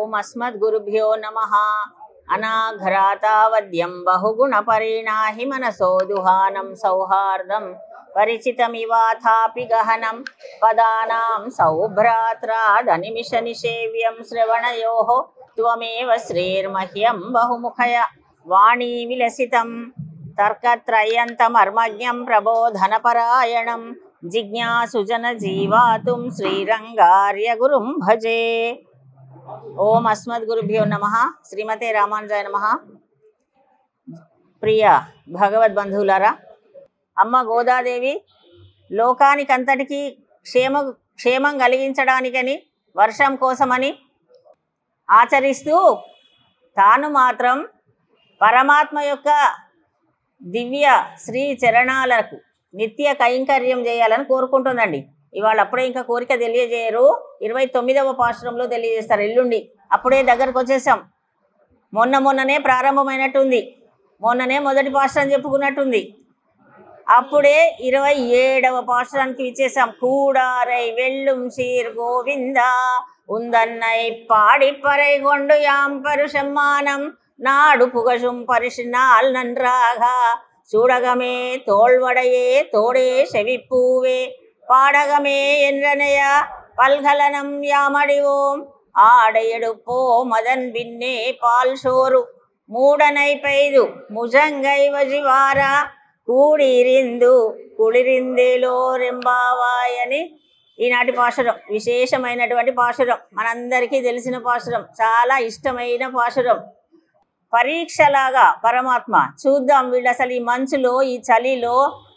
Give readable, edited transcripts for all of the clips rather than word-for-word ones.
ఓం అస్మద్గురుభ్యో నమః. అనాఘ్రాతావద్యం బహుగుణపరిణాహి మనసో దుహానం సౌహార్దం పరిచితమివాథాపి గహనం పదానాం సౌభ్రాత్రాదనిమిష నిషేవ్యం శ్రవణయోః త్వమేవ శ్రీర్మహ్యం బహుముఖయ వాణీ విలసితం తర్కత్రయంతమర్మజ్ఞం ప్రబోధనపరాయణం జిజ్ఞాసుజన జీవాతుం శ్రీరంగార్య గురుం భజే. ఓం అస్మద్గురుభ్యో నమః. శ్రీమతే రామానుజాయ నమః. ప్రియ భగవద్బంధువులారా, అమ్మ గోదాదేవి లోకానికంతటికీ క్షేమం కలిగించడానికని, వర్షం కోసమని ఆచరిస్తూ తాను మాత్రం పరమాత్మ యొక్క దివ్య శ్రీ చరణాలకు నిత్య కైంకర్యం చేయాలని కోరుకుంటుందండి. ఇవాళ అప్పుడే ఇంకా కోరిక తెలియజేయరు, 29వ పాశురంలో తెలియజేస్తారు. ఎల్లుండి అప్పుడే దగ్గరకు వచ్చేసాం. మొన్ననే ప్రారంభమైనట్టుంది, మొన్ననే మొదటి పాశురం చెప్పుకున్నట్టుంది. అప్పుడే 27వ పాశురానికి ఇచ్చేసాం. కూడారై వెల్లుం సీర్ గోవిందా ఉందన్నై పాడిప్పరై கொண்டு யாம் பருஷம்மானம் நாடு புகழும் பரிசினால் நன்றாக சூடகமே தோள்வடையே தோடே செவிப்பூவே பாடகமே என்றனைய பல்கலனம் யாமடிவோம் ஆடையெடுப்போ மதன் பின்னே பால் சோறு మూడనై పైదు ముజంగై వజివారా కూడిరిందు కుళిరిందేలో రెంబావాయని ఈనాటి పాశురం. విశేషమైనటువంటి పాశురం, మనందరికీ తెలిసిన పాశురం, చాలా ఇష్టమైన పాశురం. పరీక్షలాగా పరమాత్మ చూద్దాం వీళ్ళు అసలు ఈ మంచులో, ఈ చలిలో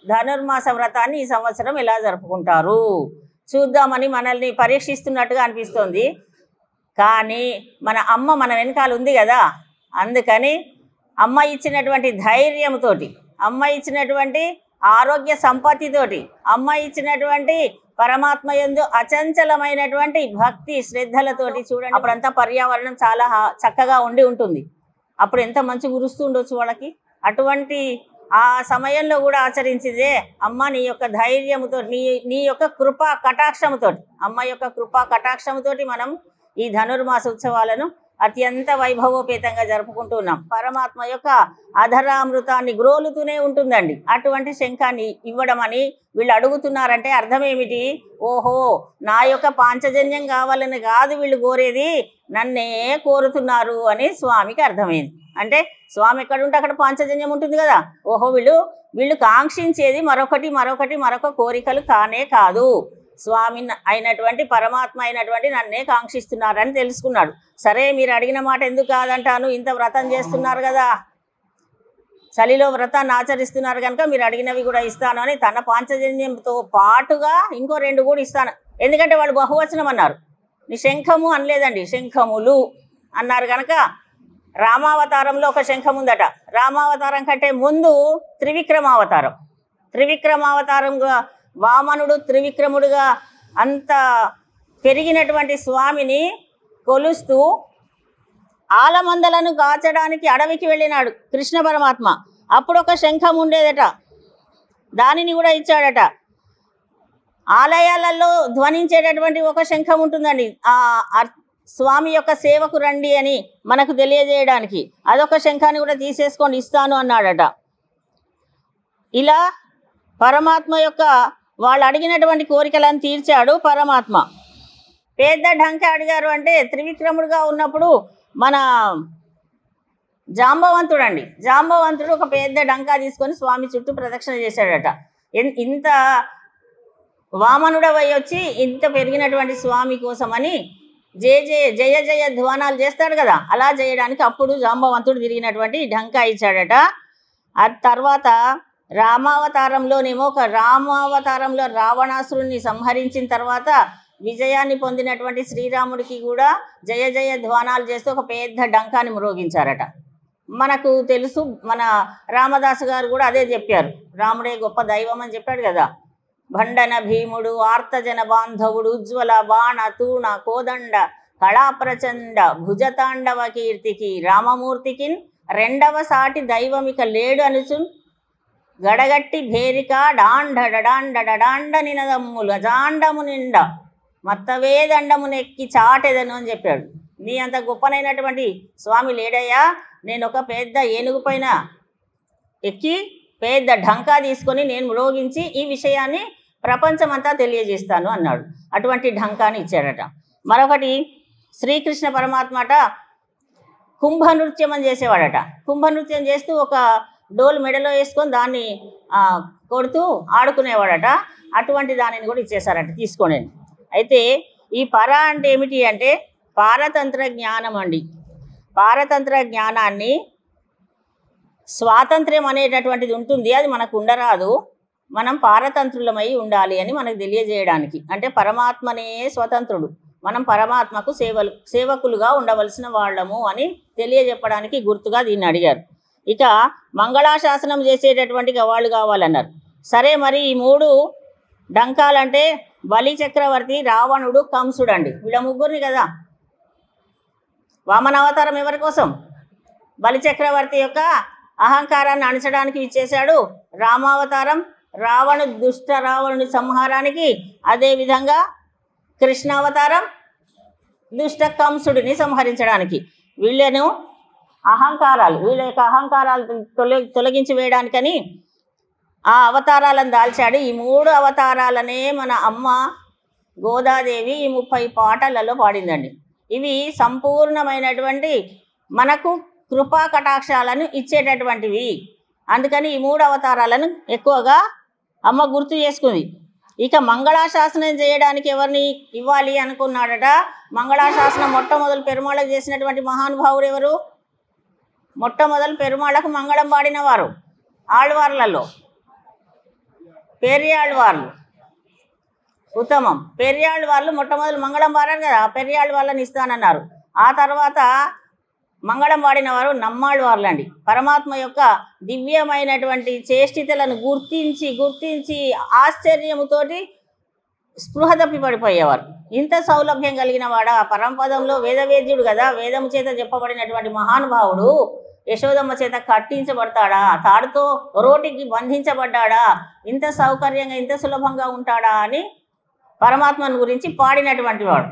ధనుర్మాస వ్రతాన్ని ఈ సంవత్సరం ఎలా జరుపుకుంటారు చూద్దామని మనల్ని పరీక్షిస్తున్నట్టుగా అనిపిస్తోంది. కానీ మన అమ్మ మన వెనకాల ఉంది కదా, అందుకని అమ్మ ఇచ్చినటువంటి ధైర్యంతోటి, అమ్మ ఇచ్చినటువంటి ఆరోగ్య సంపత్తితోటి, అమ్మ ఇచ్చినటువంటి పరమాత్మ యందు అచంచలమైనటువంటి భక్తి శ్రద్ధలతోటి చూడండి. అప్పుడంతా పర్యావరణం చాలా చక్కగా ఉండి ఉంటుంది. అప్పుడు ఎంత మంచి కురుస్తూ ఉండొచ్చు వాళ్ళకి. అటువంటి ఆ సమయంలో కూడా ఆచరించిదే అమ్మ నీ యొక్క ధైర్యముతో, నీ యొక్క కృపా కటాక్షముతోటి, అమ్మ యొక్క కృపా కటాక్షముతోటి మనం ఈ ధనుర్మాస ఉత్సవాలను అత్యంత వైభవోపేతంగా జరుపుకుంటున్నాం. పరమాత్మ యొక్క అధరామృతాన్ని గ్రోలుతూనే ఉంటుందండి. అటువంటి శంఖాన్ని ఇవ్వడమని వీళ్ళు అడుగుతున్నారంటే అర్థం ఏమిటి? ఓహో, నా యొక్క పాంచజన్యం కావాలని కాదు వీళ్ళు కోరేది, నన్నే కోరుతున్నారు అని స్వామికి అర్థమైంది. అంటే స్వామి ఎక్కడుంటే అక్కడ పాంచజన్యం ఉంటుంది కదా. ఓహో, వీళ్ళు కాంక్షించేది మరొక కోరికలు కానే కాదు, స్వామి అయినటువంటి పరమాత్మ అయినటువంటి నన్నే కాంక్షిస్తున్నారని తెలుసుకున్నాడు. సరే, మీరు అడిగిన మాట ఎందుకు కాదంటాను, ఇంత వ్రతం చేస్తున్నారు కదా, చలిలో వ్రతాన్ని ఆచరిస్తున్నారు కనుక మీరు అడిగినవి కూడా ఇస్తాను అని తన పాంచజన్యంతో పాటుగా ఇంకో 2 కూడా ఇస్తాను. ఎందుకంటే వాళ్ళు బహువచనం అన్నారు, నీ శంఖము అనలేదండి, శంఖములు అన్నారు కనుక. రామావతారంలో ఒక శంఖం ఉందట. రామావతారం కంటే ముందు త్రివిక్రమావతారంగా వామనుడు త్రివిక్రముడుగా అంత పెరిగినటువంటి స్వామిని కొలుస్తూ ఆలమందలను కాచడానికి అడవికి వెళ్ళినాడు కృష్ణ పరమాత్మ. అప్పుడు ఒక శంఖం ఉండేదట, దానిని కూడా ఇచ్చాడట. ఆలయాలలో ధ్వనించేటటువంటి ఒక శంఖం ఉంటుందండి, ఆ స్వామి యొక్క సేవకు రండి అని మనకు తెలియజేయడానికి. అదొక శంఖాన్ని కూడా తీసేసుకొని ఇస్తాను అన్నాడట. ఇలా పరమాత్మ యొక్క వాళ్ళు అడిగినటువంటి కోరికలను తీర్చాడు పరమాత్మ. పెద్ద ఢంక అడిగారు అంటే త్రివిక్రముడుగా ఉన్నప్పుడు మన జాంబవంతుడు ఒక పెద్ద డంకా తీసుకొని స్వామి చుట్టూ ప్రదక్షిణ చేశాడట. ఇంత వామనుడవై వచ్చి ఇంత పెరిగినటువంటి స్వామి కోసమని జయ జయ ధ్వానాలు చేస్తాడు కదా, అలా చేయడానికి అప్పుడు జాంబవంతుడు తిరిగినటువంటి ఢంకా ఇచ్చాడట. ఆ తర్వాత రామావతారంలోనేమో రామావతారంలో రావణాసురుణ్ణి సంహరించిన తర్వాత విజయాన్ని పొందినటువంటి శ్రీరాముడికి కూడా జయ జయ ధ్వానాలు చేస్తూ ఒక పెద్ద డంకాని మ్రోగించారట. మనకు తెలుసు, మన రామదాసు గారు కూడా అదే చెప్పారు, రాముడే గొప్ప దైవం అని చెప్పాడు కదా. భండన భీముడు ఆర్తజన బాంధవుడు ఉజ్వల బాణ తూణ కోదండ కళాప్రచండ భుజతాండవ కీర్తికి రామమూర్తికి రెండవ సాటి దైవమిక లేడు అనుచు గడగట్టి భేరిక డాండ నినదమ్ముల జాండము నిండ మత్తవే దండమునెక్కి చాటెదను అని చెప్పాడు. నీ అంత గొప్పనైనటువంటి స్వామి లేడయ్యా, నేను ఒక పెద్ద ఏనుగు పైన ఎక్కి పెద్ద ఢంకా తీసుకొని నేను మ్రోగించి ఈ విషయాన్ని ప్రపంచమంతా తెలియజేస్తాను అన్నాడు. అటువంటి ఢంకాని ఇచ్చాడట. మరొకటి శ్రీకృష్ణ పరమాత్మట కుంభనృత్యం అని చేసేవాడట. కుంభనృత్యం చేస్తూ ఒక డోలు మెడలో వేసుకొని దాన్ని కొడుతూ ఆడుకునేవాడట. అటువంటి దానిని కూడా ఇచ్చేశారట, తీసుకోండి. అయితే ఈ పర అంటే ఏమిటి అంటే పారతంత్ర జ్ఞానం అండి. పారతంత్ర జ్ఞానాన్ని స్వాతంత్ర్యం అనేటటువంటిది ఉంటుంది, అది మనకు ఉండరాదు. మనం పారతంత్రులమై ఉండాలి అని మనకు తెలియజేయడానికి. అంటే పరమాత్మనే స్వతంత్రుడు, మనం పరమాత్మకు సేవకులుగా ఉండవలసిన వాళ్ళము అని తెలియజెప్పడానికి గుర్తుగా దీన్ని అడిగారు. ఇక మంగళాశాసనం చేసేటటువంటి వాళ్ళు కావాలన్నారు. సరే, మరి ఈ 3 డంకాలంటే బలి చక్రవర్తి, రావణుడు, కంసుడు అండి. వీళ్ళ ముగ్గురిని కదా. వామనావతారం ఎవరి కోసం? బలి చక్రవర్తి యొక్క అహంకారాన్ని అణచడానికి ఇచ్చేశాడు. రామావతారం దుష్ట రావణుని సంహారానికి, అదేవిధంగా కృష్ణావతారం దుష్ట కంసుడిని సంహరించడానికి. వీళ్ళ యొక్క అహంకారాలు తొలగించి వేయడానికని ఆ అవతారాలను దాల్చాడు. ఈ 3 అవతారాలనే మన అమ్మ గోదాదేవి ఈ 30 పాటలలో పాడిందండి. ఇవి సంపూర్ణమైనటువంటి మనకు కృపా కటాక్షాలను ఇచ్చేటటువంటివి. అందుకని ఈ 3 అవతారాలను ఎక్కువగా అమ్మ గుర్తు చేసుకుంది. ఇక మంగళాశాసనం చేయడానికి ఎవరిని ఇవ్వాలి అనుకున్నాడట. మంగళాశాసనం మొట్టమొదలు పెరుమాళకు చేసినటువంటి మహానుభావుడు ఎవరు? మొట్టమొదలు పెరుమాళకు మంగళం పాడిన వారు ఆళ్వార్లలో పెరియాళ్వార్లు. ఉత్తమం. పెరియాళ్వార్లు మొట్టమొదలు మంగళం పాడారు కదా, పెరియాళ్ళ వాళ్ళని ఇస్తానన్నారు. ఆ తర్వాత మంగళం పాడిన వారు నమ్మాళ్వార్లు అండి. పరమాత్మ యొక్క దివ్యమైనటువంటి చేష్టితలను గుర్తించి ఆశ్చర్యముతోటి స్పృహ తప్పి పడిపోయేవారు. ఇంత సౌలభ్యం కలిగిన వాడా? పరంపదంలో వేదవేద్యుడు కదా, వేదము చేత చెప్పబడినటువంటి మహానుభావుడు యశోదమ్మ చేత కట్టించబడతాడా? తాడుతో రోటికి బంధించబడ్డాడా? ఇంత సౌకర్యంగా ఇంత సులభంగా ఉంటాడా అని పరమాత్మను గురించి పాడినటువంటి వాడు.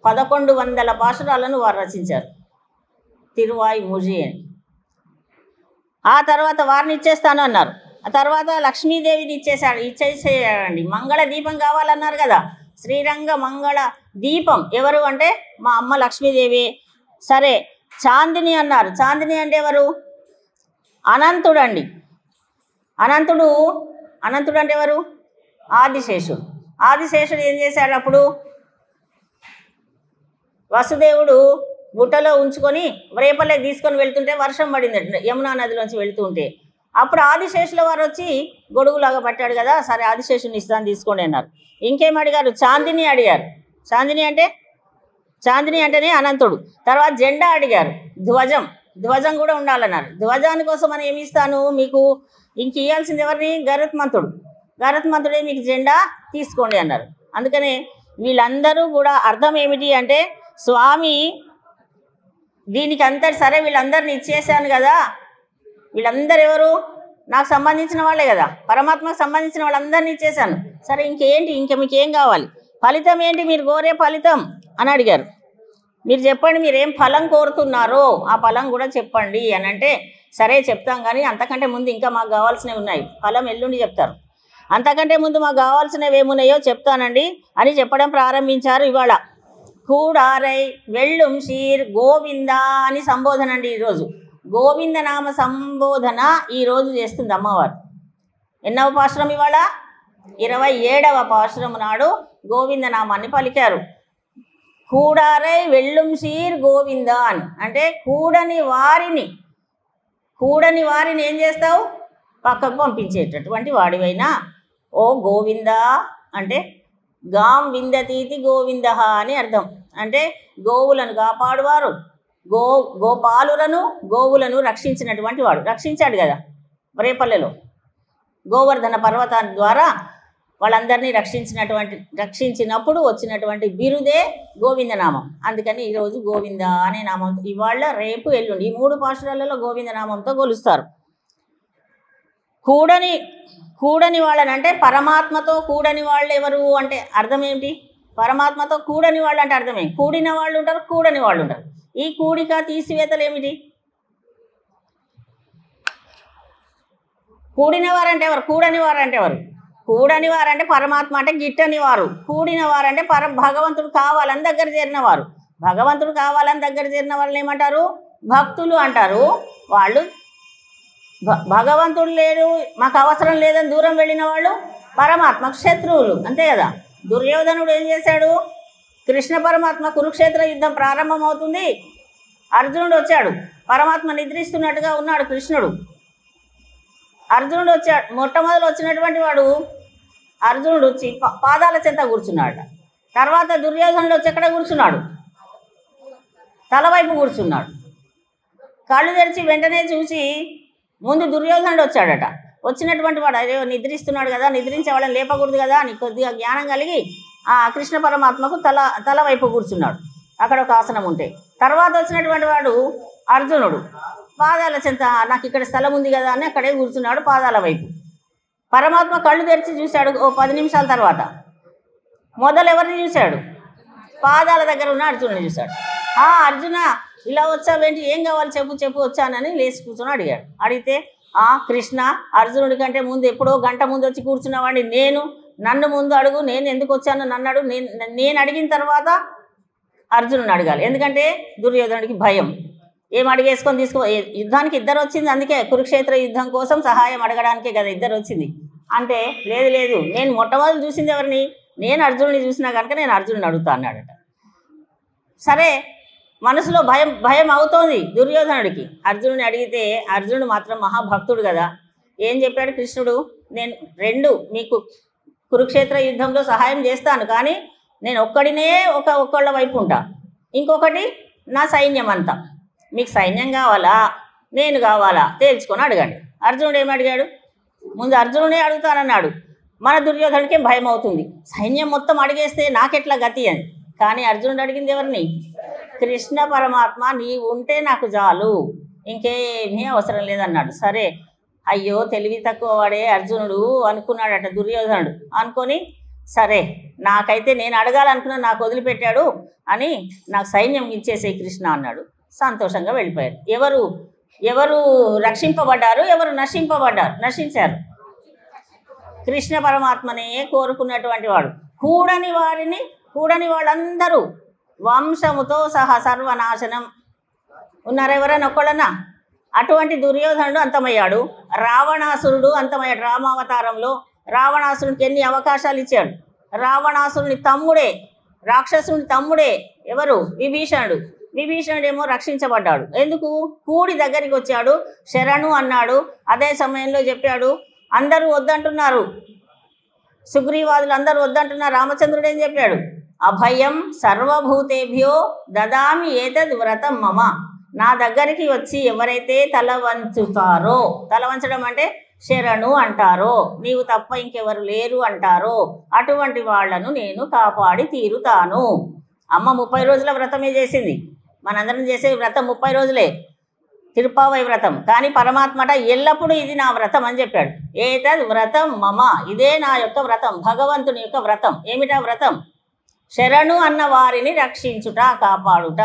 1100 పాశురాలను వారు రచించారు, తిరువాయి ముజి అని. ఆ తర్వాత వారిని ఇచ్చేస్తాను అన్నారు. ఆ తర్వాత లక్ష్మీదేవిని ఇచ్చేసేయండి. మంగళ దీపం కావాలన్నారు కదా. శ్రీరంగ మంగళ దీపం ఎవరు అంటే మా అమ్మ లక్ష్మీదేవి. సరే, చాందిని అన్నారు. చాందిని అంటే ఎవరు? అనంతుడు అండి. అనంతుడు అంటే ఎవరు? ఆదిశేషుడు. ఆదిశేషుడు ఏం చేశాడు? అప్పుడు వసుదేవుడు బుట్టలో ఉంచుకొని రేపల్లెకి తీసుకొని వెళ్తుంటే వర్షం పడింది యమునా నదిలోంచి వెళ్తుంటే. అప్పుడు ఆదిశేషుల వారు వచ్చి గొడుగులాగా పట్టాడు కదా. సరే, ఆదిశేషుని ఇస్తాను తీసుకోండి అన్నారు. ఇంకేం అడిగారు? చాందిని అడిగారు. చాందిని అంటేనే అనంతుడు. తర్వాత జెండా అడిగారు. ధ్వజం కూడా ఉండాలన్నారు. ధ్వజాని కోసం అని ఏమి ఇస్తాను మీకు? ఇంక ఇవ్వాల్సింది ఎవరిని? గరుత్మంతుడే మీకు జెండా తీసుకోండి అన్నారు. అందుకనే వీళ్ళందరూ కూడా అర్థం ఏమిటి అంటే స్వామి దీనికి సరే వీళ్ళందరిని ఇచ్చేసాను కదా. వీళ్ళందరూ ఎవరు? నాకు సంబంధించిన వాళ్ళే కదా, పరమాత్మకు సంబంధించిన వాళ్ళందరినీ ఇచ్చేసాను. సరే, ఇంకేంటి? మీకేం కావాలి? ఫలితం ఏంటి? మీరు కోరే ఫలితం అని అడిగారు. మీరు చెప్పండి, మీరేం ఫలం కోరుతున్నారో ఆ ఫలం కూడా చెప్పండి అని అంటే, సరే చెప్తాం, కానీ అంతకంటే ముందు ఇంకా మాకు కావాల్సినవి ఉన్నాయి, ఫలం ఎల్లుండి చెప్తారు. అంతకంటే ముందు మాకు కావాల్సినవి ఏమున్నాయో చెప్తానండి అని చెప్పడం ప్రారంభించారు. ఇవాళ కూడారై వెళ్ళుం షీర్ గోవింద అని సంబోధన అండి. ఈరోజు గోవిందనామ సంబోధన ఈరోజు చేస్తుంది అమ్మవారు. ఎన్నవ పాశురం ఇవాళ? 27వ పాశురం నాడు గోవిందనామాన్ని పలికారు. కూడారై వెళ్ళుం షీర్ గోవింద అని అంటే కూడని వారిని ఏం చేస్తావు? పక్కకు పంపించేటటువంటి వాడివైనా ఓ గోవింద అంటే గాం విందతీతి గోవింద అని అర్థం. అంటే గోవులను కాపాడువారు, గోపాలులను గోవులను రక్షించినటువంటి వాడు. రక్షించాడు కదా రేపల్లెలో గోవర్ధన పర్వతాన్ని ద్వారా వాళ్ళందరినీ రక్షించినప్పుడు వచ్చినటువంటి బిరుదే గోవిందనామం. అందుకని ఈరోజు గోవింద అనే నామం ఇవాళ, రేపు, ఎల్లుండి ఈ 3 పాశురాలలో గోవిందనామంతో కొలుస్తారు. కూడని వాళ్ళని అంటే పరమాత్మతో కూడని వాళ్ళు ఎవరు అంటే అర్థం ఏమిటి? పరమాత్మతో కూడని వాళ్ళు అంటే అర్థమే, కూడిన వాళ్ళు ఉంటారు, కూడని వాళ్ళు ఉంటారు. ఈ కూడిక తీసివేతలు ఏమిటి? కూడిన వారంటే ఎవరు? కూడని వారంటే ఎవరు? కూడని వారంటే పరమాత్మ అంటే గిట్టని వారు. కూడిన వారంటే భగవంతుడు కావాలని దగ్గర చేరిన వారు. భగవంతుడు కావాలని దగ్గర చేరిన వాళ్ళని ఏమంటారు? భక్తులు అంటారు. వాళ్ళు భగవంతుడు లేడు, మాకు అవసరం లేదని దూరం వెళ్ళిన వాళ్ళు పరమాత్మకు శత్రువులు, అంతే కదా. దుర్యోధనుడు ఏం చేశాడు? కృష్ణ పరమాత్మ కురుక్షేత్ర యుద్ధం ప్రారంభమవుతుంది, అర్జునుడు వచ్చాడు, పరమాత్మ నిద్రిస్తున్నట్టుగా ఉన్నాడు కృష్ణుడు. అర్జునుడు వచ్చాడు, మొట్టమొదలు వచ్చినటువంటి వాడు అర్జునుడు వచ్చి పాదాల చెంత కూర్చున్నాడు. తర్వాత దుర్యోధనుడు వచ్చి ఎక్కడ కూర్చున్నాడు? తలవైపు కూర్చున్నాడు. కళ్ళు తెరిచి వెంటనే చూసి ముందు దుర్యోధనుడు వచ్చాడట. వచ్చినటువంటి వాడు అదే నిద్రిస్తున్నాడు కదా, నిద్రించే వాళ్ళని లేపకూడదు కదా అని కొద్దిగా జ్ఞానం కలిగి ఆ కృష్ణ పరమాత్మకు తలవైపు కూర్చున్నాడు, అక్కడ ఒక ఆసనం ఉంటే. తర్వాత వచ్చినటువంటి వాడు అర్జునుడు పాదాల చెంత, నాకు ఇక్కడ స్థలం ఉంది కదా అని అక్కడే కూర్చున్నాడు పాదాల వైపు. పరమాత్మ కళ్ళు తెరిచి చూశాడు. ఓ 10 నిమిషాల తర్వాత మొదలు ఎవరిని చూశాడు? పాదాల దగ్గర ఉన్న అర్జునుడిని చూశాడు. అర్జున ఇలా వచ్చావేంటి, ఏం కావాలి చెప్పు వచ్చానని లేచి కూర్చొని అడిగాడు. అడిగితే కృష్ణ, అర్జునుడి కంటే ముందు ఎప్పుడో గంట ముందు వచ్చి కూర్చున్నవాడిని నేను, నన్ను ముందు అడుగు, నేను ఎందుకు వచ్చానో నన్ను అడుగు, నేను అడిగిన తర్వాత అర్జునుడిని అడగాలి. ఎందుకంటే దుర్యోధనుడికి భయం. ఏం అడిగేసుకొని యుద్ధానికి ఇద్దరు వచ్చింది, అందుకే కురుక్షేత్ర యుద్ధం కోసం సహాయం అడగడానికే కదా ఇద్దరు వచ్చింది. అంటే లేదు నేను మొట్టమొదటి చూసింది ఎవరిని? నేను అర్జునుడిని చూసినా కనుక నేను అర్జునుడిని అడుగుతా అన్నాడట. సరే, మనసులో భయం అవుతోంది దుర్యోధనుడికి. అర్జునుడిని అడిగితే అర్జునుడు మాత్రం మహాభక్తుడు కదా, ఏం చెప్పాడు కృష్ణుడు? నేను మీకు కురుక్షేత్ర యుద్ధంలో సహాయం చేస్తాను, కానీ నేను ఒక్కడినే ఒక్కళ్ళ వైపు ఉంటా, ఇంకొకటి నా సైన్యం అంతా. మీకు సైన్యం కావాలా నేను కావాలా తేల్చుకొని అడగండి. అర్జునుడు ఏమి అడిగాడు? ముందు అర్జునుడే అడుగుతానన్నాడు. మన దుర్యోధనుడికి భయం అవుతుంది, సైన్యం మొత్తం అడిగేస్తే నాకెట్లా గతి అని. కానీ అర్జునుడు అడిగింది ఎవరిని? కృష్ణ పరమాత్మ, నీవు ఉంటే నాకు చాలు, ఇంకేమీ అవసరం లేదన్నాడు. సరే, అయ్యో తెలివి తక్కువ వాడే అర్జునుడు అనుకున్నాడట దుర్యోధనుడు. అనుకొని సరే నాకైతే నేను అడగాలనుకున్నా నాకు వదిలిపెట్టాడు అని నాకు సైన్యం ఇచ్చేసే కృష్ణ అన్నాడు. సంతోషంగా వెళ్ళిపోయారు. ఎవరు రక్షింపబడ్డారు, ఎవరు నశించారు? కృష్ణ పరమాత్మనే కోరుకున్నటువంటి వాడు. కూడని వాళ్ళందరూ వంశముతో సహా సర్వనాశనం. ఉన్నారు ఎవరైనా ఒక్కళ్ళన్నా? అటువంటి దుర్యోధనుడు అంతమయ్యాడు. రావణాసురుడు అంతమయ్యాడు. రామావతారంలో రావణాసురుడికి ఎన్ని అవకాశాలు ఇచ్చాడు. రావణాసురుని తమ్ముడే, రాక్షసుని తమ్ముడే ఎవరు? విభీషణుడేమో రక్షించబడ్డాడు. ఎందుకు? కూడి దగ్గరికి వచ్చాడు, శరణు అన్నాడు. అదే సమయంలో చెప్పాడు, అందరూ వద్దంటున్నారు, సుగ్రీవాదులు అందరూ వద్దంటున్నారు. రామచంద్రుడు ఏం చెప్పాడు? అభయం సర్వభూతేభ్యో దదామి ఏతద్ వ్రతం మమ. నా దగ్గరికి వచ్చి ఎవరైతే తల వంచుతారో, తల వంచడం అంటే శరణు అంటారో, నీవు తప్ప ఇంకెవరు లేరు అంటారో, అటువంటి వాళ్లను నేను కాపాడి తీరుతాను. అమ్మ 30 రోజుల వ్రతమే చేసింది. మనందరం చేసే వ్రతం 30 రోజులే, తిరుపావై వ్రతం. కానీ పరమాత్మట ఎల్లప్పుడూ ఇది నా వ్రతం అని చెప్పాడు. ఏతద్ వ్రతం మమ, ఇదే నా యొక్క వ్రతం, భగవంతుని యొక్క వ్రతం. ఏమిటా వ్రతం? శరణు అన్న వారిని రక్షించుట, కాపాడుట.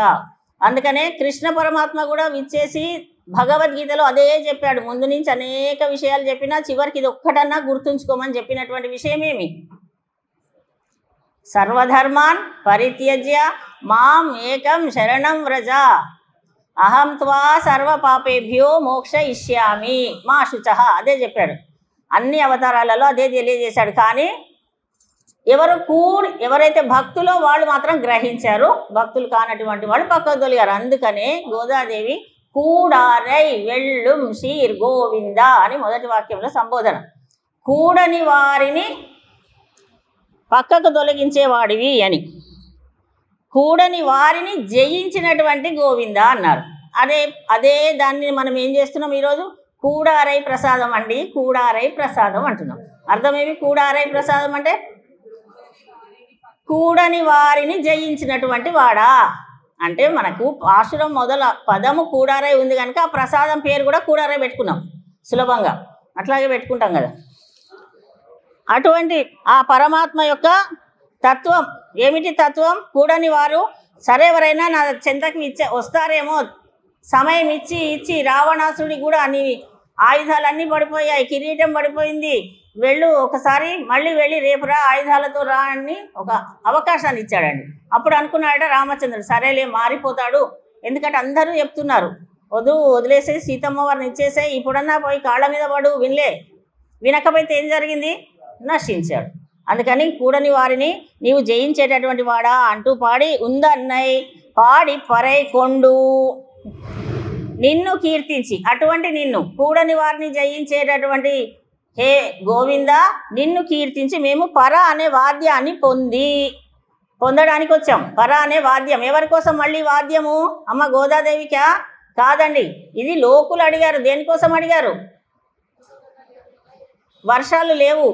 అందుకనే కృష్ణ పరమాత్మ కూడా విచ్చేసి భగవద్గీతలో అదే చెప్పాడు. ముందు నుంచి అనేక విషయాలు చెప్పినా చివరికి ఇది ఒక్కటన్నా గుర్తుంచుకోమని చెప్పినటువంటి విషయమేమి? సర్వధర్మాన్ పరిత్యజ్య మాం ఏకం శరణం వ్రజ అహం త్వా సర్వ పాపేభ్యో మోక్ష ఇష్యామి మా శుచః. అదే చెప్పాడు. అన్ని అవతారాలలో అదే తెలియజేశాడు. కానీ ఎవరైతే భక్తులో వాళ్ళు మాత్రం గ్రహించారు, భక్తులు కానటువంటి వాళ్ళు పక్కకు తొలిగారు. అందుకనే గోదాదేవి కూడారై వెళ్ళుం శీర్ గోవింద అని మొదటి వాక్యంలో సంబోధన. కూడని వారిని పక్కకు తొలగించేవాడివి అని, కూడని వారిని జయించినటువంటి గోవింద అన్నారు. అదే దాన్ని మనం ఏం చేస్తున్నాం ఈరోజు? కూడారై ప్రసాదం అండి, కూడారై ప్రసాదం అంటున్నాం. అర్థమేమి? కూడారై ప్రసాదం అంటే కూడని వారిని జయించినటువంటి వాడా అంటే, మనకు ఆశ్రం మొదల పదము కూడారై ఉంది కనుక ఆ ప్రసాదం పేరు కూడా కూడారై పెట్టుకున్నాం సులభంగా. అట్లాగే పెట్టుకుంటాం కదా. అటువంటి ఆ పరమాత్మ యొక్క తత్వం ఏమిటి తత్వం? కూడని వారు సరే ఎవరైనా నా చెంతకు వస్తారేమో, సమయం ఇచ్చి రావణాసుడి కూడా అన్ని ఆయుధాలన్నీ పడిపోయాయి, కిరీటం పడిపోయింది, వెళ్ళు ఒకసారి మళ్ళీ వెళ్ళి రేపు రా, ఆయుధాలతో రా అని ఒక అవకాశాన్ని ఇచ్చాడండి. అప్పుడు అనుకున్నాడట రామచంద్రుడు, సరేలే మారిపోతాడు, ఎందుకంటే అందరూ చెప్తున్నారు వదిలేసి సీతమ్మ వారిని ఇచ్చేసే, ఇప్పుడన్నా పోయి కాళ్ళ మీద పడు, వినకపోతే ఏం జరిగింది? నశించాడు. అందుకని కూడని వారిని నీవు జయించేటటువంటి వాడా అంటూ పాడి ఉందన్నై పాడి పరై కొండు, నిన్ను కీర్తించి, అటువంటి నిన్ను కూడని వారిని జయించేటటువంటి హే గోవింద నిన్ను కీర్తించి మేము పర అనే వాద్యాన్ని పొందడానికి వచ్చాం. పర అనే వాద్యం ఎవరి కోసం? మళ్ళీ వాద్యము అమ్మ గోదాదేవికా? కాదండి, ఇది లోకులు అడిగారు. దేనికోసం అడిగారు? వర్షాలు లేవు,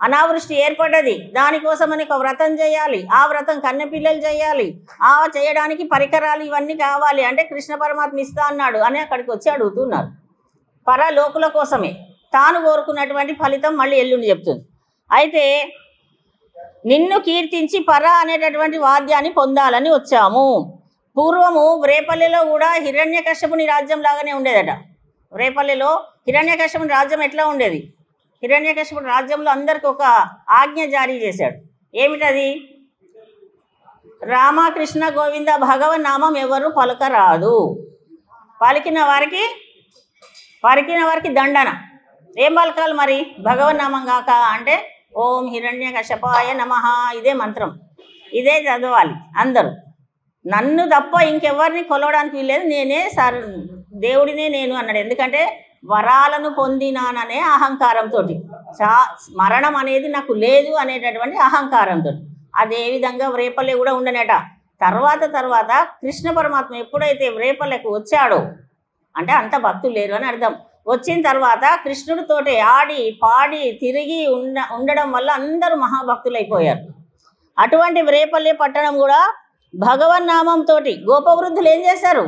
అనావృష్టి ఏర్పడ్డది, దానికోసమని ఒక వ్రతం చేయాలి, ఆ వ్రతం కన్నెపిల్లలు చేయాలి, ఆ చేయడానికి పరికరాలు ఇవన్నీ కావాలి అంటే కృష్ణ పరమాత్మ ఇస్తా అన్నాడు అని అక్కడికి వచ్చి అడుగుతున్నారు. పరలోకుల కోసమే, తాను కోరుకున్నటువంటి ఫలితం మళ్ళీ ఎల్లుండి చెప్తుంది. అయితే నిన్ను కీర్తించి పర అనేటటువంటి వాద్యాన్ని పొందాలని వచ్చాము. పూర్వము రేపల్లెలో కూడా హిరణ్యకశ్యపుని రాజ్యం లాగానే ఉండేదట. రేపల్లెలో హిరణ్యకశ్యపుని రాజ్యం ఎట్లా ఉండేది? హిరణ్యకశ్యపుని రాజ్యంలో అందరికి ఒక ఆజ్ఞ జారీ చేశాడు. ఏమిటది? రామకృష్ణ గోవింద భగవన్ నామం ఎవరు పలకరాదు, పలికిన వారికి దండన. ఏం పలకాలి మరి? భగవన్ నామం కాక అంటే ఓం హిరణ్యకశ్యపాయ నమః, ఇదే మంత్రం, ఇదే చదవాలి అందరూ. నన్ను తప్ప ఇంకెవరిని కొలవడానికి వీల్లేదు, నేనే దేవుడినే నేను అన్నాడు. ఎందుకంటే వరాలను పొందినాననే అహంకారంతో, మరణం అనేది నాకు లేదు అనేటటువంటి అహంకారంతో. అదే విధంగా రేపల్లె కూడా ఉండనట. తర్వాత కృష్ణ పరమాత్మ ఎప్పుడైతే రేపల్లెకు వచ్చాడో అంటే అంత భక్తులు లేరు అని అర్థం. వచ్చిన తర్వాత కృష్ణుడితోటి ఆడి పాడి తిరిగి ఉండడం వల్ల అందరూ మహాభక్తులు అయిపోయారు. అటువంటి రేపల్లె పట్టణం కూడా భగవన్నామంతో గోపవృద్ధులు ఏం చేశారు?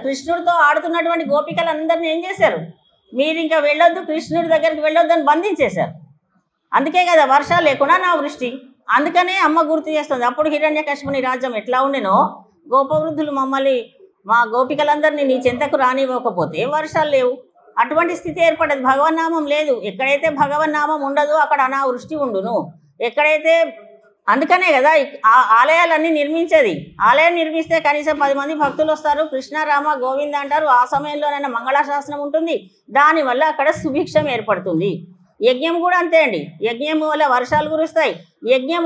కృష్ణుడితో ఆడుతున్నటువంటి గోపికలందరినీ ఏం చేశారు? మీరు ఇంకా వెళ్ళొద్దు, కృష్ణుడి దగ్గరికి వెళ్ళొద్దు అని బంధించేశారు. అందుకే కదా వర్షాలు లేకుండా నా వృష్టి. అందుకనే అమ్మ గుర్తు చేస్తుంది, అప్పుడు హిరణ్యకశ్యపుని రాజ్యం ఎట్లా ఉండేనో గోపవృద్ధులు మా గోపికలందరినీ నీ చెంతకు రానివ్వకపోతే వర్షాలు లేవు. అటువంటి స్థితి ఏర్పడదు. భగవన్నామం లేదు, ఎక్కడైతే భగవన్నామం ఉండదో అక్కడ అనావృష్టి ఉండును. ఎక్కడైతే అందుకనే కదా ఆలయాలన్నీ నిర్మించేది. ఆలయం నిర్మిస్తే కనీసం 10 మంది భక్తులు వస్తారు, కృష్ణ రామ గోవింద అంటారు. ఆ సమయంలోనైనా మంగళాశాసనం ఉంటుంది, దానివల్ల అక్కడ సుభిక్షం ఏర్పడుతుంది. యజ్ఞం కూడా అంతే అండి, యజ్ఞం వల్ల వర్షాలు కురుస్తాయి. యజ్ఞం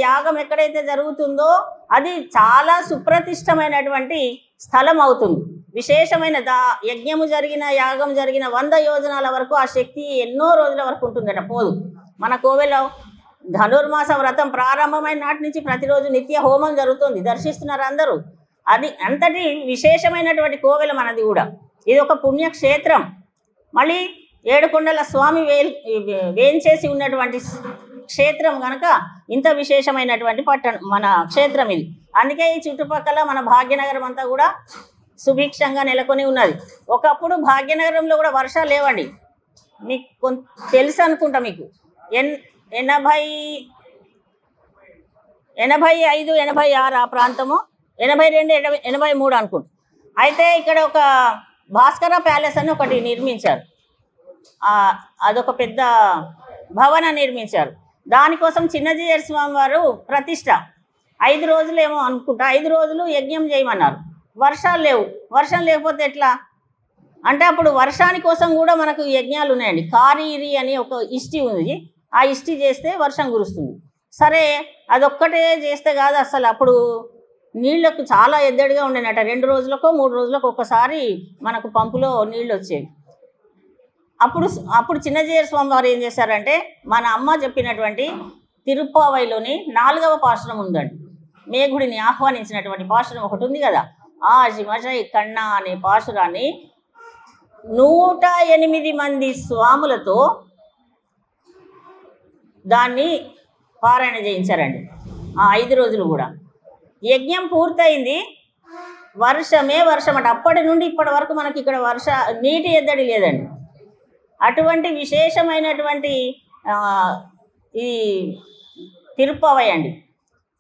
యాగం ఎక్కడైతే జరుగుతుందో అది చాలా సుప్రతిష్టమైనటువంటి స్థలం అవుతుంది. విశేషమైన యజ్ఞము జరిగిన యాగం జరిగిన 100 యోజనాల వరకు ఆ శక్తి ఎన్నో రోజుల వరకు ఉంటుందట, పోదు. మన కోవెలో ధనుర్మాస వ్రతం ప్రారంభమైన నాటి నుంచి ప్రతిరోజు నిత్య హోమం జరుగుతుంది, దర్శిస్తున్నారు అందరూ. అది అంతటి విశేషమైనటువంటి కోవెల మనది కూడా. ఇది ఒక పుణ్యక్షేత్రం. మళ్ళీ ఏడుకొండల స్వామి వేంచేసి ఉన్నటువంటి క్షేత్రం కనుక ఇంత విశేషమైనటువంటి పట్టణం మన క్షేత్రం ఇది. అందుకే ఈ చుట్టుపక్కల మన భాగ్యనగరం అంతా కూడా సుభిక్షంగా నెలకొని ఉన్నది. ఒకప్పుడు భాగ్యనగరంలో కూడా వర్షాలు లేవండి. మీకు తెలుసు అనుకుంటా, మీకు 85, 86 ఆ ప్రాంతము, 82, 83 అనుకుంటా. అయితే ఇక్కడ ఒక భాస్కర ప్యాలెస్ అని ఒకటి నిర్మించారు. అదొక పెద్ద భవన నిర్మించారు. దానికోసం చిన్నజీయర్ స్వామి వారు ప్రతిష్ట 5 రోజులేమో అనుకుంటా, 5 రోజులు యజ్ఞం చేయమన్నారు. వర్షాలు లేవు. వర్షం లేకపోతే ఎట్లా అంటే అప్పుడు వర్షాని కోసం కూడా మనకు యజ్ఞాలు ఉన్నాయండి. కారీరి అని ఒక ఇష్టి ఉంది, ఆ ఇష్టి చేస్తే వర్షం కురుస్తుంది. సరే అదొక్కటే చేస్తే కాదు, అసలు అప్పుడు నీళ్లకు చాలా ఎద్దడిగా ఉండేనట. 2 రోజులకో 3 రోజులకు ఒక్కసారి మనకు పంపులో నీళ్ళు వచ్చేవి. అప్పుడు చిన్నజీయర్ స్వామి వారు ఏం చేశారంటే మన అమ్మ చెప్పినటువంటి తిరుప్పావైలోని 4వ పాశురం ఉందండి. మేఘుడిని ఆహ్వానించినటువంటి పాశురం ఒకటి ఉంది కదా, ఆ జిమజై కన్నా అనే పాశురాన్ని 108 మంది స్వాములతో దాన్ని పారాయణ చేయించారండి. ఆ 5 రోజులు కూడా యజ్ఞం పూర్తయింది. వర్షమే వర్షం అట. అప్పటి నుండి ఇప్పటి వరకు మనకి ఇక్కడ నీటి ఎద్దడి లేదండి. అటువంటి విశేషమైనటువంటి ఈ తిరుపవై అండి.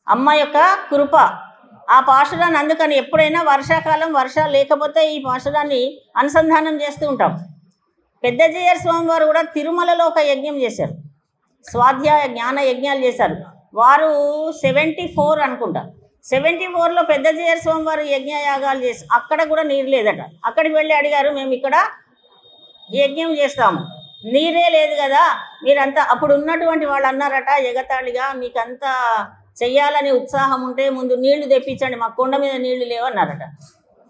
అమ్మ యొక్క కృప. ఆ పాశురాన్ని అందుకని ఎప్పుడైనా వర్షాకాలం వర్షాలు లేకపోతే ఈ పాశురాన్ని అనుసంధానం చేస్తూ ఉంటాం. పెద్దజీయర్ స్వామి వారు కూడా తిరుమలలో ఒక యజ్ఞం చేశారు, స్వాధ్యాయ జ్ఞాన యజ్ఞాలు చేశారు. వారు 74 అనుకుంటా, 74లో పెద్దజీయర్ స్వామి వారు యజ్ఞయాగాలు చేసి అక్కడ కూడా నీరు లేదట. అక్కడికి వెళ్ళి అడిగారు, మేము ఇక్కడ యజ్ఞం చేస్తాము, నీరే లేదు కదా మీరంతా. అప్పుడు ఉన్నటువంటి వాళ్ళు అన్నారట ఎగతాళిగా, మీకంతా చెయ్యాలని ఉత్సాహం ఉంటే ముందు నీళ్లు తెప్పించండి, మా కొండ మీద నీళ్లు లేవు అన్నారట.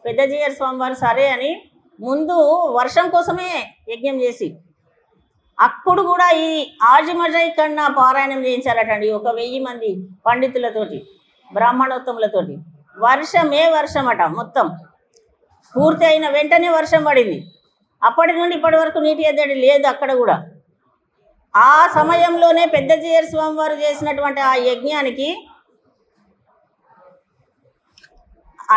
పెద్దజీయర్ స్వామి వారు సరే అని ముందు వర్షం కోసమే యజ్ఞం చేసి అప్పుడు కూడా ఈ ఆజిమజై కన్నా పారాయణం చేయించారటండి 1000 మంది పండితులతోటి, బ్రాహ్మణోత్తములతోటి. వర్షమే వర్షమట. మొత్తం పూర్తి అయిన వెంటనే వర్షం పడింది. అప్పటి నుండి ఇప్పటి వరకు నీటి ఎద్దడి లేదు అక్కడ కూడా. ఆ సమయంలోనే పెద్దజీయర్ స్వామి వారు చేసినటువంటి ఆ యజ్ఞానికి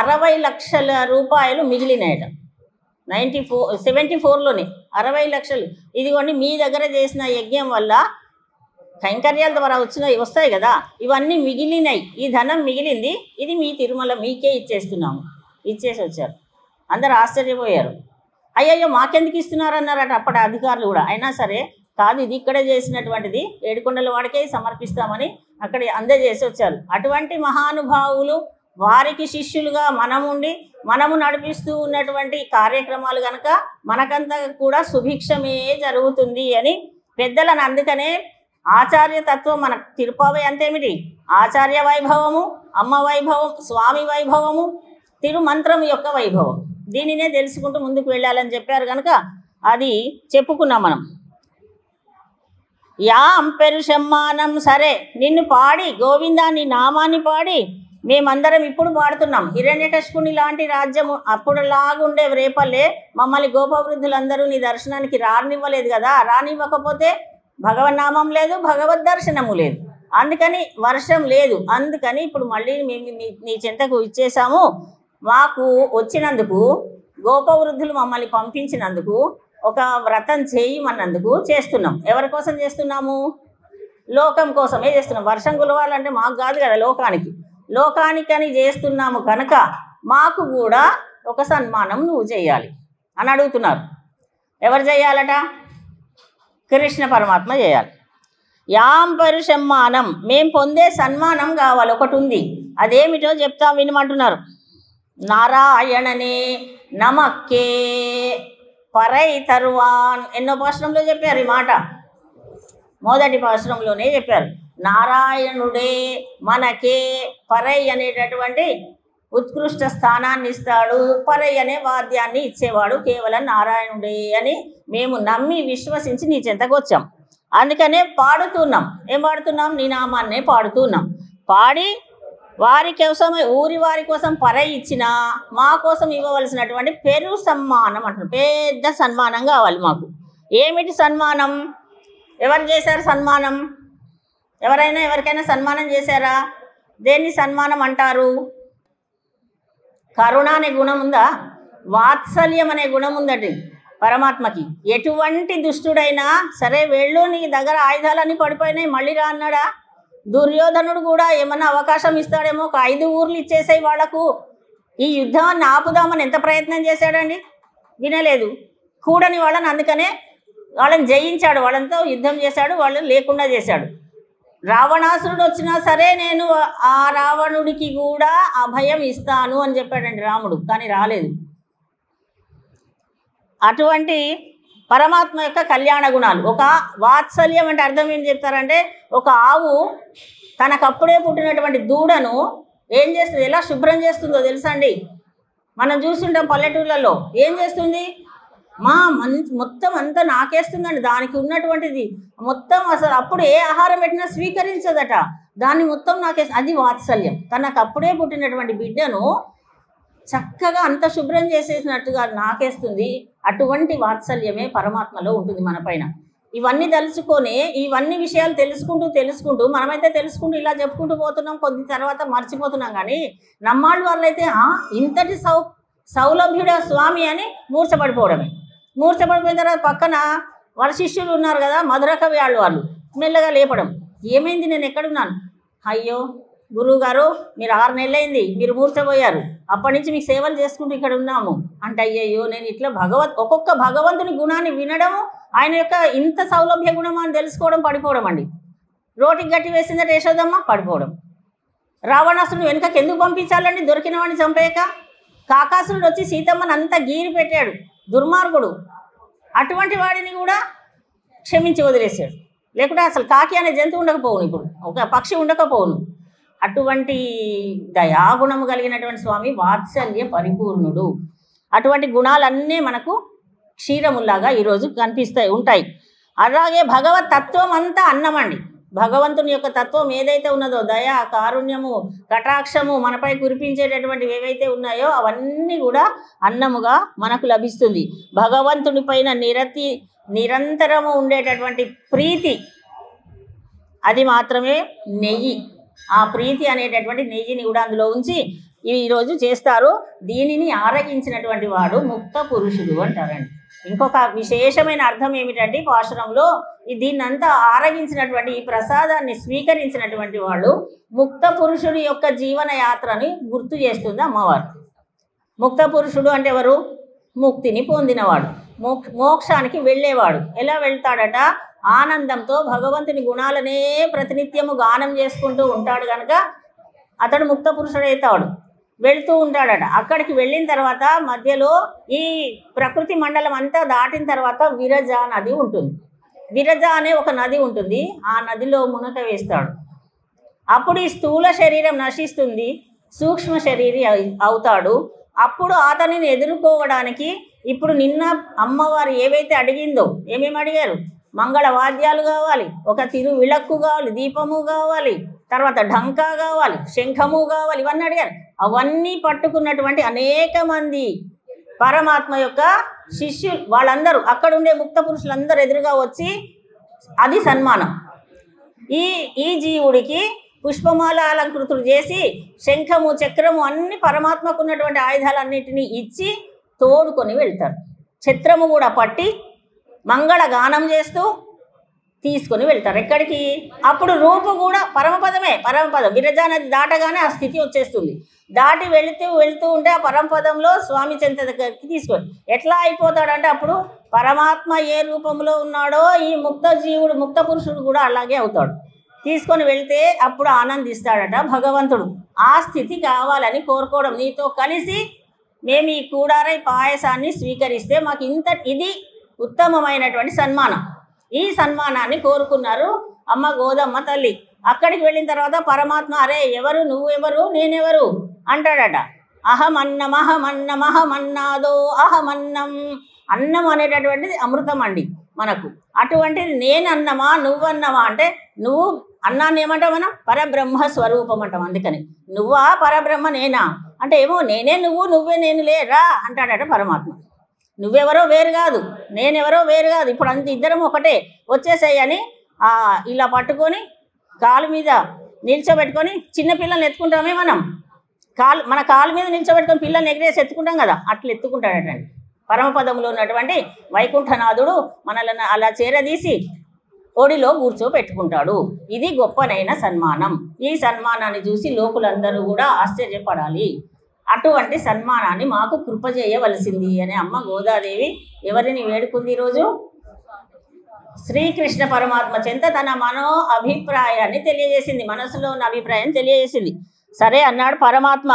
60 లక్షల రూపాయలు మిగిలినాయట. 74లోనే 60 లక్షలు. ఇదిగోండి మీ దగ్గర చేసిన యజ్ఞం వల్ల కైంకర్యాల ద్వారా వస్తాయి కదా, ఇవన్నీ మిగిలినాయి, ఈ ధనం మిగిలింది, ఇది మీ తిరుమల మీకే ఇచ్చేస్తున్నాము. ఇచ్చేసి వచ్చారు. అందరు ఆశ్చర్యపోయారు. అయ్యయ్యో మాకెందుకు ఇస్తున్నారన్నారట అప్పటి అధికారులు కూడా. అయినా సరే కాదు, ఇది ఇక్కడే చేసినటువంటిది, ఏడుకొండల వాడికే సమర్పిస్తామని అక్కడ అందజేసి వచ్చారు. అటువంటి మహానుభావులు వారికి శిష్యులుగా మనము నడిపిస్తూ ఉన్నటువంటి కార్యక్రమాలు కనుక మనకంతా కూడా సుభిక్షమే జరుగుతుంది అని పెద్దలను. అందుకనే ఆచార్యతత్వం మన తిరుపవై అంతేమిటి, ఆచార్య వైభవము, అమ్మ వైభవం, స్వామి వైభవము, తిరుమంత్రం యొక్క వైభవం. దీనినే తెలుసుకుంటూ ముందుకు వెళ్ళాలని చెప్పారు కనుక అది చెప్పుకున్నాం మనం. యాం పెరుషమ్మానం. సరే నిన్ను పాడి గోవిందా నీ నామాన్ని పాడి మేమందరం ఇప్పుడు పాడుతున్నాం. హిరణ్యకశిపుని లాంటి రాజ్యము అప్పుడులాగుండే రేపల్లే మమ్మల్ని గోపవృద్ధులందరూ నీ దర్శనానికి రానివ్వలేదు కదా. రానివ్వకపోతే భగవన్నామం లేదు, భగవద్ దర్శనము లేదు, అందుకని వర్షం లేదు. అందుకని ఇప్పుడు మళ్ళీ మేము నీ చెంతకు ఇచ్చేసాము. మాకు వచ్చినందుకు గోపవృద్ధులు మమ్మల్ని పంపించినందుకు ఒక వ్రతం చేయమన్నందుకు చేస్తున్నాం. ఎవరి కోసం చేస్తున్నాము? లోకం కోసమే చేస్తున్నాం. వర్షం కులవాలంటే మాకు కాదు కదా, లోకానికని చేస్తున్నాము కనుక మాకు కూడా ఒక సన్మానం నువ్వు చేయాలి అని అడుగుతున్నారు. ఎవరు చేయాలట? కృష్ణ పరమాత్మ చేయాలి. యాం పరుషమ్మానం, మేము పొందే సన్మానం కావాలి. ఒకటి ఉంది, అదేమిటో చెప్తాం వినమంటున్నారు. నారాయణనే నమక్కే పరై తరువాన్. ఎన్నో పాశ్రంలో చెప్పారు ఈ మాట. మొదటి పాశ్రంలోనే చెప్పారు. నారాయణుడే మనకే పరై అనేటటువంటి ఉత్కృష్ట స్థానాన్ని ఇస్తాడు, పరై అనే వాద్యాన్ని ఇచ్చేవాడు కేవలం నారాయణుడే అని మేము నమ్మి విశ్వసించి నీ చెంతకు వచ్చాం. అందుకనే పాడుతున్నాం. ఏం పాడుతున్నాం? నీ నామాన్నే పాడుతున్నాం. పాడి వారి కోసం, ఊరి వారి కోసం పరై ఇచ్చినా మా కోసం ఇవ్వవలసినటువంటి పెరు సన్మానం అంటారు. పెద్ద సన్మానం కావాలి మాకు. ఏమిటి సన్మానం? ఎవరు చేశారు సన్మానం? ఎవరికైనా సన్మానం చేశారా? దేన్ని సన్మానం అంటారు? కరుణ అనే గుణం ఉందా? వాత్సల్యం అనే గుణం ఉందటి పరమాత్మకి. ఎటువంటి దుష్టుడైనా సరే, వెళ్ళు నీ దగ్గర ఆయుధాలన్నీ పడిపోయినాయి మళ్ళీ రా అన్నాడా? దుర్యోధనుడు కూడా ఏమన్నా అవకాశం ఇస్తాడేమో, ఒక 5 ఊర్లు ఇచ్చేసాయి వాళ్లకు, ఈ యుద్ధాన్ని ఆపుదామని ఎంత ప్రయత్నం చేశాడండి? వినలేదు. కూడని వాళ్ళని, అందుకనే వాళ్ళని జయించాడు, వాళ్ళంతా యుద్ధం చేశాడు, వాళ్ళని లేకుండా చేశాడు. రావణాసురుడు వచ్చినా సరే నేను ఆ రావణుడికి కూడా అభయం ఇస్తాను అని చెప్పాడండి రాముడు, కానీ రాలేదు. అటువంటి పరమాత్మ యొక్క కళ్యాణ గుణాలు. ఒక వాత్సల్యం అంటే అర్థం ఏం చెప్తారంటే, ఒక ఆవు తనకప్పుడే పుట్టినటువంటి దూడను ఏం చేస్తుంది, ఎలా శుభ్రం చేస్తుందో తెలుసా అండి? మనం చూస్తుంటాం పల్లెటూళ్ళలో. ఏం చేస్తుంది? మొత్తం అంతా నాకేస్తుందండి, దానికి ఉన్నటువంటిది మొత్తం. అసలు అప్పుడు ఏ ఆహారం పెట్టినా స్వీకరించదట, దాన్ని మొత్తం అది వాత్సల్యం. తనకు అప్పుడే పుట్టినటువంటి బిడ్డను చక్కగా అంత శుభ్రం చేసేసినట్టుగా నాకేస్తుంది. అటువంటి వాత్సల్యమే పరమాత్మలో ఉంటుంది మన పైన. ఇవన్నీ తలుచుకొని, ఇవన్నీ విషయాలు తెలుసుకుంటూ మనమైతే తెలుసుకుంటూ ఇలా చెప్పుకుంటూ పోతున్నాం, కొద్ది తర్వాత మర్చిపోతున్నాం. కానీ నమ్మాళ్ళ వాళ్ళైతే ఇంతటి సౌలభ్యుడ స్వామి అని మూర్ఛపడిపోయిన తర్వాత పక్కన వాళ్ళ శిష్యులు ఉన్నారు కదా, మధుర కవి వాళ్ళు మెల్లగా లేపడం. ఏమైంది, నేను ఎక్కడున్నాను? అయ్యో గురువు గారు మీరు 6 నెలలైంది, మీరు మూర్చపోయారు, అప్పటి నుంచి మీకు సేవలు చేసుకుంటూ ఇక్కడ ఉన్నాము అంటే, అయ్యయ్యో నేను ఇట్లా ఒక్కొక్క భగవంతుని గుణాన్ని వినడము, ఆయన యొక్క ఇంత సౌలభ్య గుణమా అని తెలుసుకోవడం, పడిపోవడం అండి. రోటికి గట్టి వేసిందట యశోదమ్మ, పడిపోవడం. రావణాసురుడు వెనుకకి ఎందుకు పంపించాలండి దొరికిన వాడిని చంపేయక? కాకాసురుడు వచ్చి సీతమ్మని అంతా గీరి పెట్టాడు, దుర్మార్గుడు. అటువంటి వాడిని కూడా క్షమించి వదిలేశాడు. లేకుంటే అసలు కాకి అనే జంతువు ఉండకపోవును, ఇప్పుడు ఒక పక్షి ఉండకపోవును. అటువంటి దయాగుణము కలిగినటువంటి స్వామి వాత్సల్య పరిపూర్ణుడు. అటువంటి గుణాలన్నీ మనకు క్షీరములాగా ఈరోజు ఉంటాయి. అలాగే భగవత్ తత్వం అంతా అన్నమండి. భగవంతుని యొక్క తత్వం ఏదైతే ఉన్నదో, దయ, కారుణ్యము, కటాక్షము మనపై కురిపించేటటువంటివి ఏవైతే ఉన్నాయో అవన్నీ కూడా అన్నముగా మనకు లభిస్తుంది. భగవంతుని పైన నిరంతరము ఉండేటటువంటి ప్రీతి, అది మాత్రమే నెయ్యి. ఆ ప్రీతి అనేటటువంటి నెయ్యిని కూడా అందులో ఉంచి ఈరోజు చేస్తారు. దీనిని ఆరగించినటువంటి వాడు ముక్త పురుషుడు అంటారండి. ఇంకొక విశేషమైన అర్థం ఏమిటంటే, పాశురంలో దీన్నంతా ఆరగించినటువంటి ఈ ప్రసాదాన్ని స్వీకరించినటువంటి వాడు ముక్త పురుషుడి యొక్క జీవన యాత్రని గుర్తు చేస్తుంది అమ్మవారు. ముక్త పురుషుడు అంటే ఎవరు? ముక్తిని పొందినవాడు, మోక్షానికి వెళ్ళేవాడు. ఎలా వెళ్తాడట? ఆనందంతో భగవంతుని గుణాలనే ప్రతినిత్యము గానం చేసుకుంటూ ఉంటాడు కనుక అతడు ముక్త పురుషుడైతాడు. వెళ్తూ ఉంటాడట. అక్కడికి వెళ్ళిన తర్వాత మధ్యలో ఈ ప్రకృతి మండలం అంతా దాటిన తర్వాత విరజ నది ఉంటుంది. విరజ అనే ఒక నది ఉంటుంది. ఆ నదిలో మునక వేస్తాడు. అప్పుడు ఈ స్థూల శరీరం నశిస్తుంది, సూక్ష్మ శరీరి అవుతాడు. అప్పుడు అతనిని ఎదుర్కోవడానికి ఇప్పుడు నిన్న అమ్మవారు ఏవైతే అడిగిందో, ఏమేమి అడిగారు? మంగళ వాద్యాలు కావాలి, ఒక తిరు విளక్కు కావాలి, దీపము కావాలి, తర్వాత ఢంకా కావాలి, శంఖము కావాలి, ఇవన్నీ అడిగారు. అవన్నీ పట్టుకున్నటువంటి అనేక మంది పరమాత్మ యొక్క శిష్యులు వాళ్ళందరూ, అక్కడ ఉండే ముక్త పురుషులందరూ ఎదురుగా వచ్చి, అది సన్మానం. ఈ జీవుడికి పుష్పమాల అలంకృతులు చేసి శంఖము, చక్రము అన్ని పరమాత్మకు ఉన్నటువంటి ఆయుధాలన్నింటినీ ఇచ్చి తోడుకొని వెళ్తారు. ఛత్రము కూడా పట్టి మంగళ గానం చేస్తూ తీసుకొని వెళ్తారు. ఎక్కడికి? అప్పుడు రూపు కూడా పరమపదమే. పరమపదం విరజా నది దాటగానే ఆ స్థితి వచ్చేస్తుంది. దాటి వెళుతూ ఉంటే ఆ పరమపదంలో స్వామి చెంత దగ్గరికి తీసుకొని ఎట్లా అయిపోతాడంటే, అప్పుడు పరమాత్మ ఏ రూపంలో ఉన్నాడో ఈ ముక్త జీవుడు, ముక్త పురుషుడు కూడా అలాగే అవుతాడు. తీసుకొని వెళ్తే అప్పుడు ఆనందిస్తాడట భగవంతుడు. ఆ స్థితి కావాలని కోరుకోవడం, నీతో కలిసి మేము ఈ కూడారై పాయసాన్ని స్వీకరిస్తే మాకు ఇది ఉత్తమమైనటువంటి సన్మానం. ఈ సన్మానాన్ని కోరుకున్నారు అమ్మ గోదమ్మ తల్లి. అక్కడికి వెళ్ళిన తర్వాత పరమాత్మ, అరే ఎవరు నువ్వెవరు, నేనెవరు అంటాడట. అహమన్నమహమన్నమహమన్నాదో అహమన్నం. అన్నం అనేటటువంటిది అమృతం అండి మనకు. అటువంటిది నేను అన్నమా నువ్వన్నమా అంటే, నువ్వు అన్నాన్ని ఏమంటావు మనం? పరబ్రహ్మ స్వరూపం అంటాం. అందుకని నువ్వా పరబ్రహ్మ నేనా అంటే, ఏమో నేనే నువ్వు, నువ్వే నేను లేరా అంటాడట పరమాత్మ. నువ్వెవరో వేరు కాదు, నేనెవరో వేరు కాదు, ఇప్పుడు అంత ఇద్దరం ఒకటే, వచ్చేసాయి అని ఇలా పట్టుకొని కాలు మీద నిల్చోబెట్టుకొని, చిన్నపిల్లల్ని ఎత్తుకుంటామే మనం, మన కాలు మీద నిల్చోబెట్టుకొని పిల్లల్ని ఎగిరేసి ఎత్తుకుంటాం కదా, అట్లా ఎత్తుకుంటాడటండి. పరమపదంలో ఉన్నటువంటి వైకుంఠనాథుడు మనల్ని అలా చేరదీసి ఒడిలో కూర్చోబెట్టుకుంటాడు. ఇది గొప్పనైన సన్మానం. ఈ సన్మానాన్ని చూసి లోకులందరూ కూడా ఆశ్చర్యపడాలి. అటువంటి సన్మానాన్ని మాకు కృప చేయవలసింది అని అమ్మ గోదాదేవి ఎవరిని వేడుకుంది ఈరోజు? శ్రీకృష్ణ పరమాత్మ చెంత తన అభిప్రాయాన్ని తెలియజేసింది, మనసులో ఉన్న అభిప్రాయం తెలియజేసింది. సరే అన్నాడు పరమాత్మ.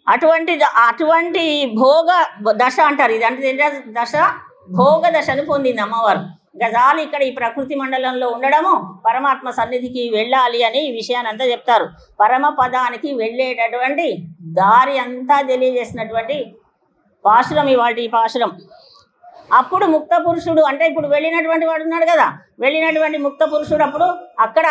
అటువంటి భోగ దశ అంటారు, ఇది అంటే దశ భోగ దశను పొందింది అమ్మవారు. గజాలు ఇక్కడ ఈ ప్రకృతి మండలంలో ఉండడము, పరమాత్మ సన్నిధికి వెళ్ళాలి అని ఈ విషయాన్ని అంతా చెప్తారు. పరమ పదానికి వెళ్ళేటటువంటి దారి అంతా తెలియజేసినటువంటి పాశురం ఈ పాశురం. అప్పుడు ముక్త పురుషుడు అంటే ఇప్పుడు వెళ్ళినటువంటి వాడు ఉన్నాడు కదా, వెళ్ళినటువంటి ముక్త పురుషుడు అప్పుడు అక్కడ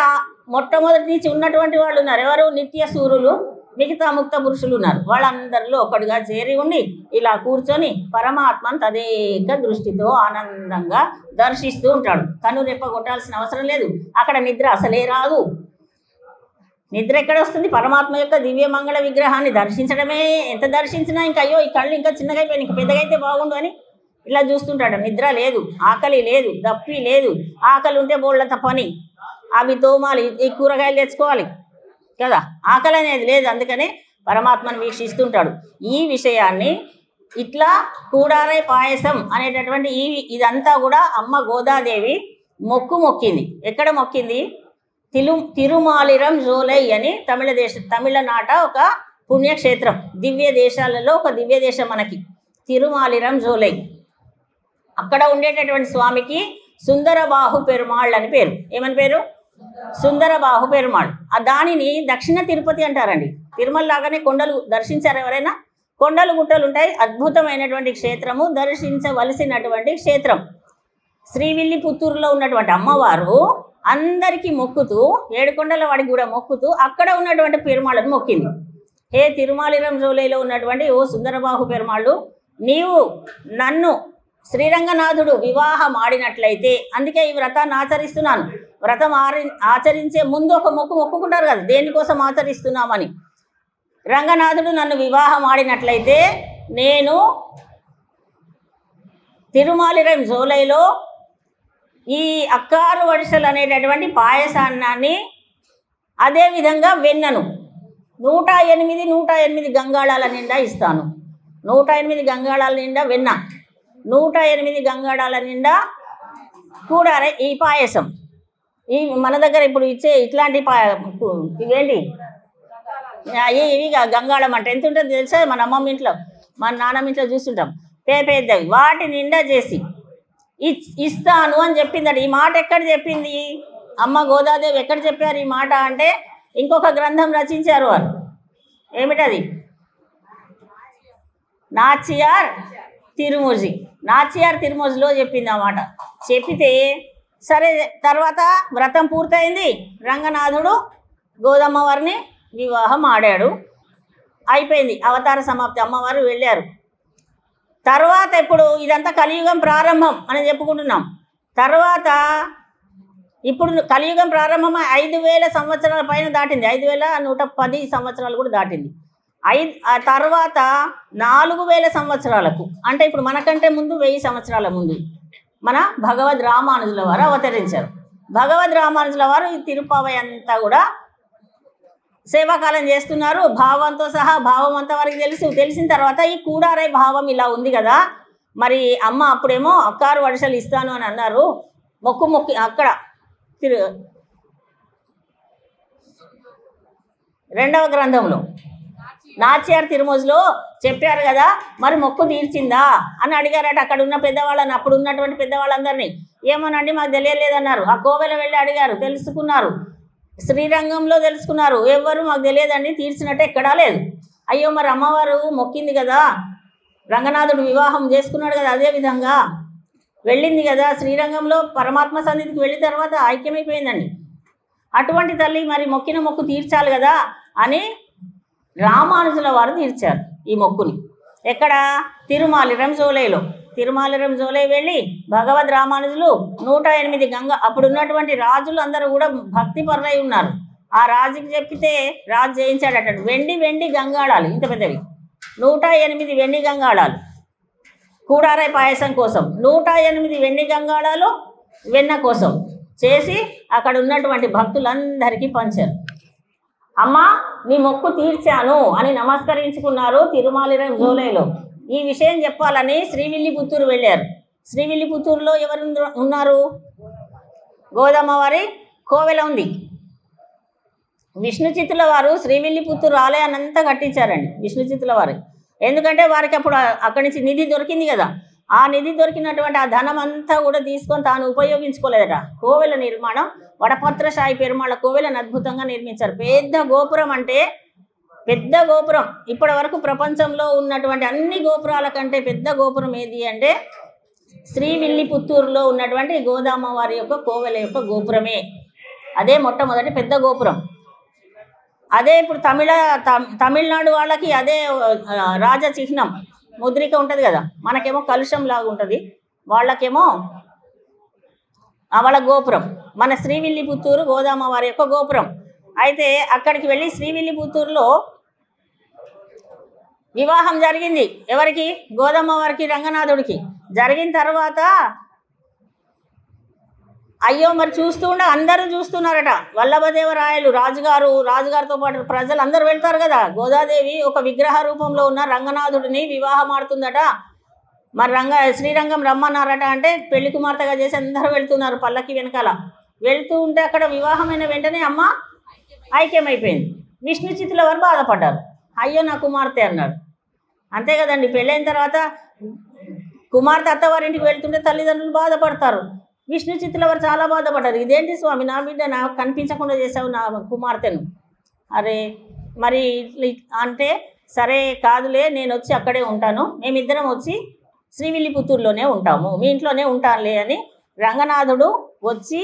మొట్టమొదటి నుంచి ఉన్నటువంటి వాళ్ళు ఉన్నారు. ఎవరు? నిత్య సూరులు, మిగతా ముక్త పురుషులు ఉన్నారు. వాళ్ళందరిలో ఒకటిగా చేరి ఉండి ఇలా కూర్చొని పరమాత్మను తదేక దృష్టితో ఆనందంగా దర్శిస్తూ ఉంటాడు. కన్ను రెప్ప కొట్టాల్సిన అవసరం లేదు. అక్కడ నిద్ర అసలే రాదు. నిద్ర ఎక్కడ వస్తుంది? పరమాత్మ యొక్క దివ్య మంగళ విగ్రహాన్ని దర్శించడమే. ఎంత దర్శించినా ఇంకా అయ్యో ఈ కళ్ళు ఇంకా చిన్నగా అయిపోయి ఇంకా పెద్దగా అయితే బాగుండు అని ఇలా చూస్తుంటాడు. నిద్ర లేదు, ఆకలి లేదు, దప్పి లేదు. ఆకలి ఉంటే బోళ్ళంత పని, అవి తోమాలి, ఈ కూరగాయలు తెచ్చుకోవాలి, కదా, ఆకలి అనేది లేదు, అందుకనే పరమాత్మను వీక్షిస్తుంటాడు. ఈ విషయాన్ని ఇట్లా కూడారై పాయసం అనేటటువంటి ఇదంతా కూడా అమ్మ గోదాదేవి మొక్కింది. ఎక్కడ మొక్కింది? తిరుమాలిరం జోలై అని తమిళనాట ఒక పుణ్యక్షేత్రం, దివ్య దేశాలలో ఒక దివ్య దేశం మనకి తిరుమాలిరం జోలై. అక్కడ ఉండేటటువంటి స్వామికి సుందరబాహు పెరుమాళ్ అని పేరు. ఏమని పేరు? సుందరబాహు పెరుమాళ్. దానిని దక్షిణ తిరుపతి అంటారండి. తిరుమల లాగానే కొండలు దర్శించారు ఎవరైనా? కొండలు గుట్టలు ఉంటాయి. అద్భుతమైనటువంటి క్షేత్రము, దర్శించవలసినటువంటి క్షేత్రం. శ్రీవిల్లిపుత్తూరులో ఉన్నటువంటి అమ్మవారు అందరికీ మొక్కుతూ, ఏడుకొండల వాడికి కూడా మొక్కుతూ అక్కడ ఉన్నటువంటి పెరుమాళ్ళను మొక్కింది. హే తిరుమాలిరం జోలైలో ఉన్నటువంటి ఓ సుందరబాహు పెరుమాళ్ళు, నీవు నన్ను శ్రీరంగనాథుడు వివాహం ఆడినట్లయితే, అందుకే ఈ వ్రతాన్ని ఆచరిస్తున్నాను. వ్రతం ఆచరించే ముందు ఒక మొక్కుకుంటారు కదా, దేనికోసం ఆచరిస్తున్నామని. రంగనాథుడు నన్ను వివాహం ఆడినట్లయితే నేను తిరుమాలిరం జోలైలో ఈ అక్కారు వడిసెలు అనేటటువంటి పాయసాన్నాన్ని, అదేవిధంగా వెన్నను 108 గంగాళాల నిండా ఇస్తాను. 108 గంగాళాల నిండా వెన్న, 108 గంగాళాల నిండా కూడా ఈ పాయసం. ఈ మన దగ్గర ఇప్పుడు ఇచ్చే ఇట్లాంటి ఇవేంటి ఇవి గంగాళం అంటే ఎంత ఉంటుంది తెలుసా? మన అమ్మమ్మ ఇంట్లో, మన నాన్నమ్మ ఇంట్లో చూస్తుంటాం పెద్దవి. వాటి నిండా చేసి ఇస్తాను అని చెప్పిందట. ఈ మాట ఎక్కడ చెప్పింది అమ్మ గోదాదేవి? ఎక్కడ చెప్పారు ఈ మాట అంటే, ఇంకొక గ్రంథం రచించారు వారు. ఏమిటది? నాచియార్ తిరుమూజిలో చెప్పింది అన్నమాట. చెప్పితే సరే, తర్వాత వ్రతం పూర్తయింది. రంగనాథుడు గోదమ్మవారిని వివాహం ఆడాడు, అయిపోయింది. అవతార సమాప్తి, అమ్మవారు వెళ్ళారు. తర్వాత ఇప్పుడు ఇదంతా కలియుగం ప్రారంభం అని చెప్పుకుంటున్నాం. తర్వాత ఇప్పుడు కలియుగం ప్రారంభం 5000 సంవత్సరాల పైన దాటింది. 5110 సంవత్సరాలు కూడా దాటింది. ఆ తర్వాత 4000 సంవత్సరాలకు, అంటే ఇప్పుడు మనకంటే ముందు 1000 సంవత్సరాల ముందు మన భగవద్ రామానుజుల వారు అవతరించారు. భగవద్ రామానుజుల వారు ఈ తిరుపావై అంతా కూడా సేవాకాలం చేస్తున్నారు. భావంతో సహా భావం అంతా వారికి తెలిసిన తర్వాత ఈ కూడారై భావం ఇలా ఉంది కదా, మరి అమ్మ అప్పుడేమో అక్కారు వడిసెలు ఇస్తాను అని అన్నారు. మొక్కి అక్కడ రెండవ గ్రంథంలో నాచియార్ తిరుమూజిలో చెప్పారు కదా, మరి మొక్కు తీర్చిందా అని అడిగారట అక్కడ ఉన్న పెద్దవాళ్ళని. అప్పుడు ఉన్నటువంటి పెద్దవాళ్ళందరినీ ఏమోనండి మాకు తెలియలేదన్నారు. ఆ కోవెల వెళ్ళి అడిగారు, తెలుసుకున్నారు. శ్రీరంగంలో తెలుసుకున్నారు, ఎవరు మాకు తెలియదండి, తీర్చినట్టు ఎక్కడా లేదు. అయ్యో మరి అమ్మవారు మొక్కింది కదా, రంగనాథుడు వివాహం చేసుకున్నాడు కదా, అదేవిధంగా వెళ్ళింది కదా శ్రీరంగంలో పరమాత్మ సన్నిధికి వెళ్ళిన తర్వాత ఐక్యమైపోయిందండి. అటువంటి తల్లి మరి మొక్కిన మొక్కు తీర్చాలి కదా అని రామానుజుల వారు తీర్చారు ఈ మొక్కుని. ఎక్కడ? తిరుమాలిరం జోలై వెళ్ళి భగవద్ రామానుజులు 108 అప్పుడు ఉన్నటువంటి రాజులు అందరూ కూడా భక్తి పరులై ఉన్నారు. ఆ రాజుకి చెప్పితే రాజు చేయించాడట. వెండి గంగాళాలు ఇంత పెద్దవి, 108 వెండి గంగాళాలు కూడారై పాయసం కోసం, 108 వెండి గంగాళాలు వెన్న కోసం చేసి అక్కడ ఉన్నటువంటి భక్తులందరికీ పంచారు. అమ్మ నీ మొక్కు తీర్చాను అని నమస్కరించుకున్నారు తిరుమాలిరం జోలైలో. ఈ విషయం చెప్పాలని శ్రీవిల్లిపుత్తూరు వెళ్ళారు. శ్రీవిల్లిపుత్తూరులో ఎవరు ఉన్నారు? గోదమ్మవారి కోవెల ఉంది. విష్ణుచిత్తుల వారు శ్రీవిల్లిపుత్తూరు ఆలయాన్ని అంతా కట్టించారండి విష్ణుచిత్తుల వారు. ఎందుకంటే వారికి అప్పుడు అక్కడి నుంచి నిధి దొరికింది కదా, ఆ నిధి దొరికినటువంటి ఆ ధనం అంతా కూడా తీసుకొని తాను ఉపయోగించుకోలేదట. కోవెల నిర్మాణం వడపత్రశాయి పెరుమాళ్ళ కోవెలను అద్భుతంగా నిర్మించారు. పెద్ద గోపురం, అంటే పెద్ద గోపురం. ఇప్పటి వరకు ప్రపంచంలో ఉన్నటువంటి అన్ని గోపురాల కంటే పెద్ద గోపురం ఏది అంటే శ్రీవిల్లిపుత్తూరులో ఉన్నటువంటి గోదామ్మవారి యొక్క కోవెల యొక్క గోపురమే. అదే మొట్టమొదటి పెద్ద గోపురం. అదే ఇప్పుడు తమిళనాడు వాళ్ళకి అదే రాజ చిహ్నం ముద్రిక ఉంటుంది కదా, మనకేమో కలుషం లాగా ఉంటుంది, వాళ్ళకేమో వాళ్ళ గోపురం. మన శ్రీవిల్లిపుత్తూరు గోదామ్మవారి యొక్క గోపురం. అయితే అక్కడికి వెళ్ళి శ్రీవిల్లిపుత్తూరులో వివాహం జరిగింది. ఎవరికి? గోదమ్మవారికి రంగనాథుడికి. జరిగిన తర్వాత అయ్యో మరి చూస్తూ ఉండ అందరూ చూస్తున్నారట. వల్లభదేవరాయలు రాజుగారితో పాటు ప్రజలు అందరూ వెళ్తారు కదా. గోదాదేవి ఒక విగ్రహ రూపంలో ఉన్న రంగనాథుడిని వివాహం ఆడుతుందట. మరి శ్రీరంగం రమ్మన్నారట. అంటే పెళ్లి కుమార్తెగా చేసి అందరూ వెళ్తున్నారు పల్లకి వెనకాల. వెళ్తూ ఉంటే అక్కడ వివాహమైన వెంటనే అమ్మ ఐక్యమైపోయింది. విష్ణు చిత్తుల వారు బాధపడ్డారు. అయ్యో నా కుమార్తె అన్నాడు. అంతే కదండి, పెళ్ళైన తర్వాత కుమార్తె అత్తవారింటికి వెళ్తుంటే తల్లిదండ్రులు బాధపడతారు. విష్ణు చిత్తుల వారు చాలా బాధపడ్డారు. ఇదేంటి స్వామి, నా బిడ్డ నాకు కనిపించకుండా చేసావు నా కుమార్తెను. అరే మరి అంటే సరే కాదులే, నేను వచ్చి అక్కడే ఉంటాను, మేమిద్దరం వచ్చి శ్రీవిల్లిపుత్తూరులోనే ఉంటాము, మీ ఇంట్లోనే ఉంటానులే అని రంగనాథుడు వచ్చి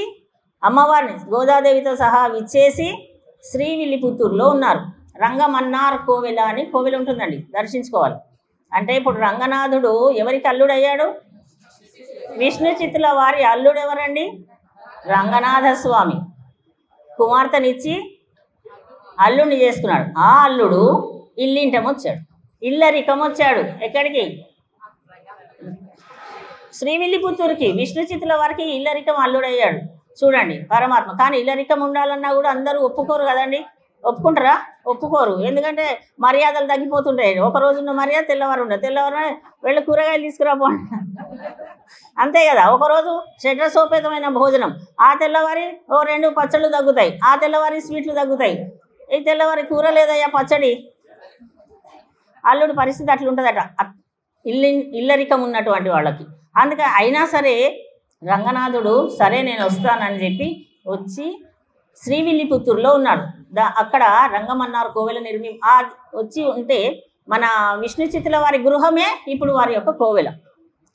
అమ్మవారిని గోదాదేవితో సహా విచ్చేసి శ్రీవిల్లిపుత్తూరులో ఉన్నారు. రంగమన్నార్ కోవెల అని కోవెల ఉంటుందండి, దర్శించుకోవాలి. అంటే ఇప్పుడు రంగనాథుడు ఎవరికి అల్లుడయ్యాడు? విష్ణు చిత్తుల వారి అల్లుడు ఎవరండి? రంగనాథ స్వామి. కుమార్తెనిచ్చి అల్లుడిని చేసుకున్నాడు. ఆ అల్లుడు ఇల్లింటం వచ్చాడు, ఇల్లరికం వచ్చాడు. ఎక్కడికి? శ్రీవిల్లిపుత్తూరుకి. విష్ణు చిత్తుల వారికి ఇల్లరికం అల్లుడయ్యాడు. చూడండి పరమాత్మ. కానీ ఇల్లరికం ఉండాలన్నా కూడా అందరూ ఒప్పుకోరు కదండి. ఒప్పుకుంటారా? ఒప్పుకోరు. ఎందుకంటే మర్యాదలు తగ్గిపోతుంటాయి. ఒక రోజున్న మర్యాద తెల్లవారు ఉండదు. తెల్లవారు వెళ్ళి కూరగాయలు తీసుకురాపోండి అంతే కదా. ఒకరోజు షడ్రసోపేతమైన భోజనం, ఆ తెల్లవారి 2 పచ్చళ్ళు తగ్గుతాయి, ఆ తెల్లవారి స్వీట్లు తగ్గుతాయి, ఈ తెల్లవారి కూర లేదయ్యా పచ్చడి. అల్లుడి పరిస్థితి అట్లుంటుందట ఇల్లరికం ఉన్నటువంటి వాళ్ళకి. అందుకే అయినా సరే రంగనాథుడు సరే నేను వస్తానని చెప్పి వచ్చి శ్రీవిల్లిపుత్తూరులో ఉన్నాడు. అక్కడ రంగమన్నార్ కోవెల వచ్చి ఉంటే మన విష్ణు చిత్తుల వారి గృహమే ఇప్పుడు వారి యొక్క కోవెల.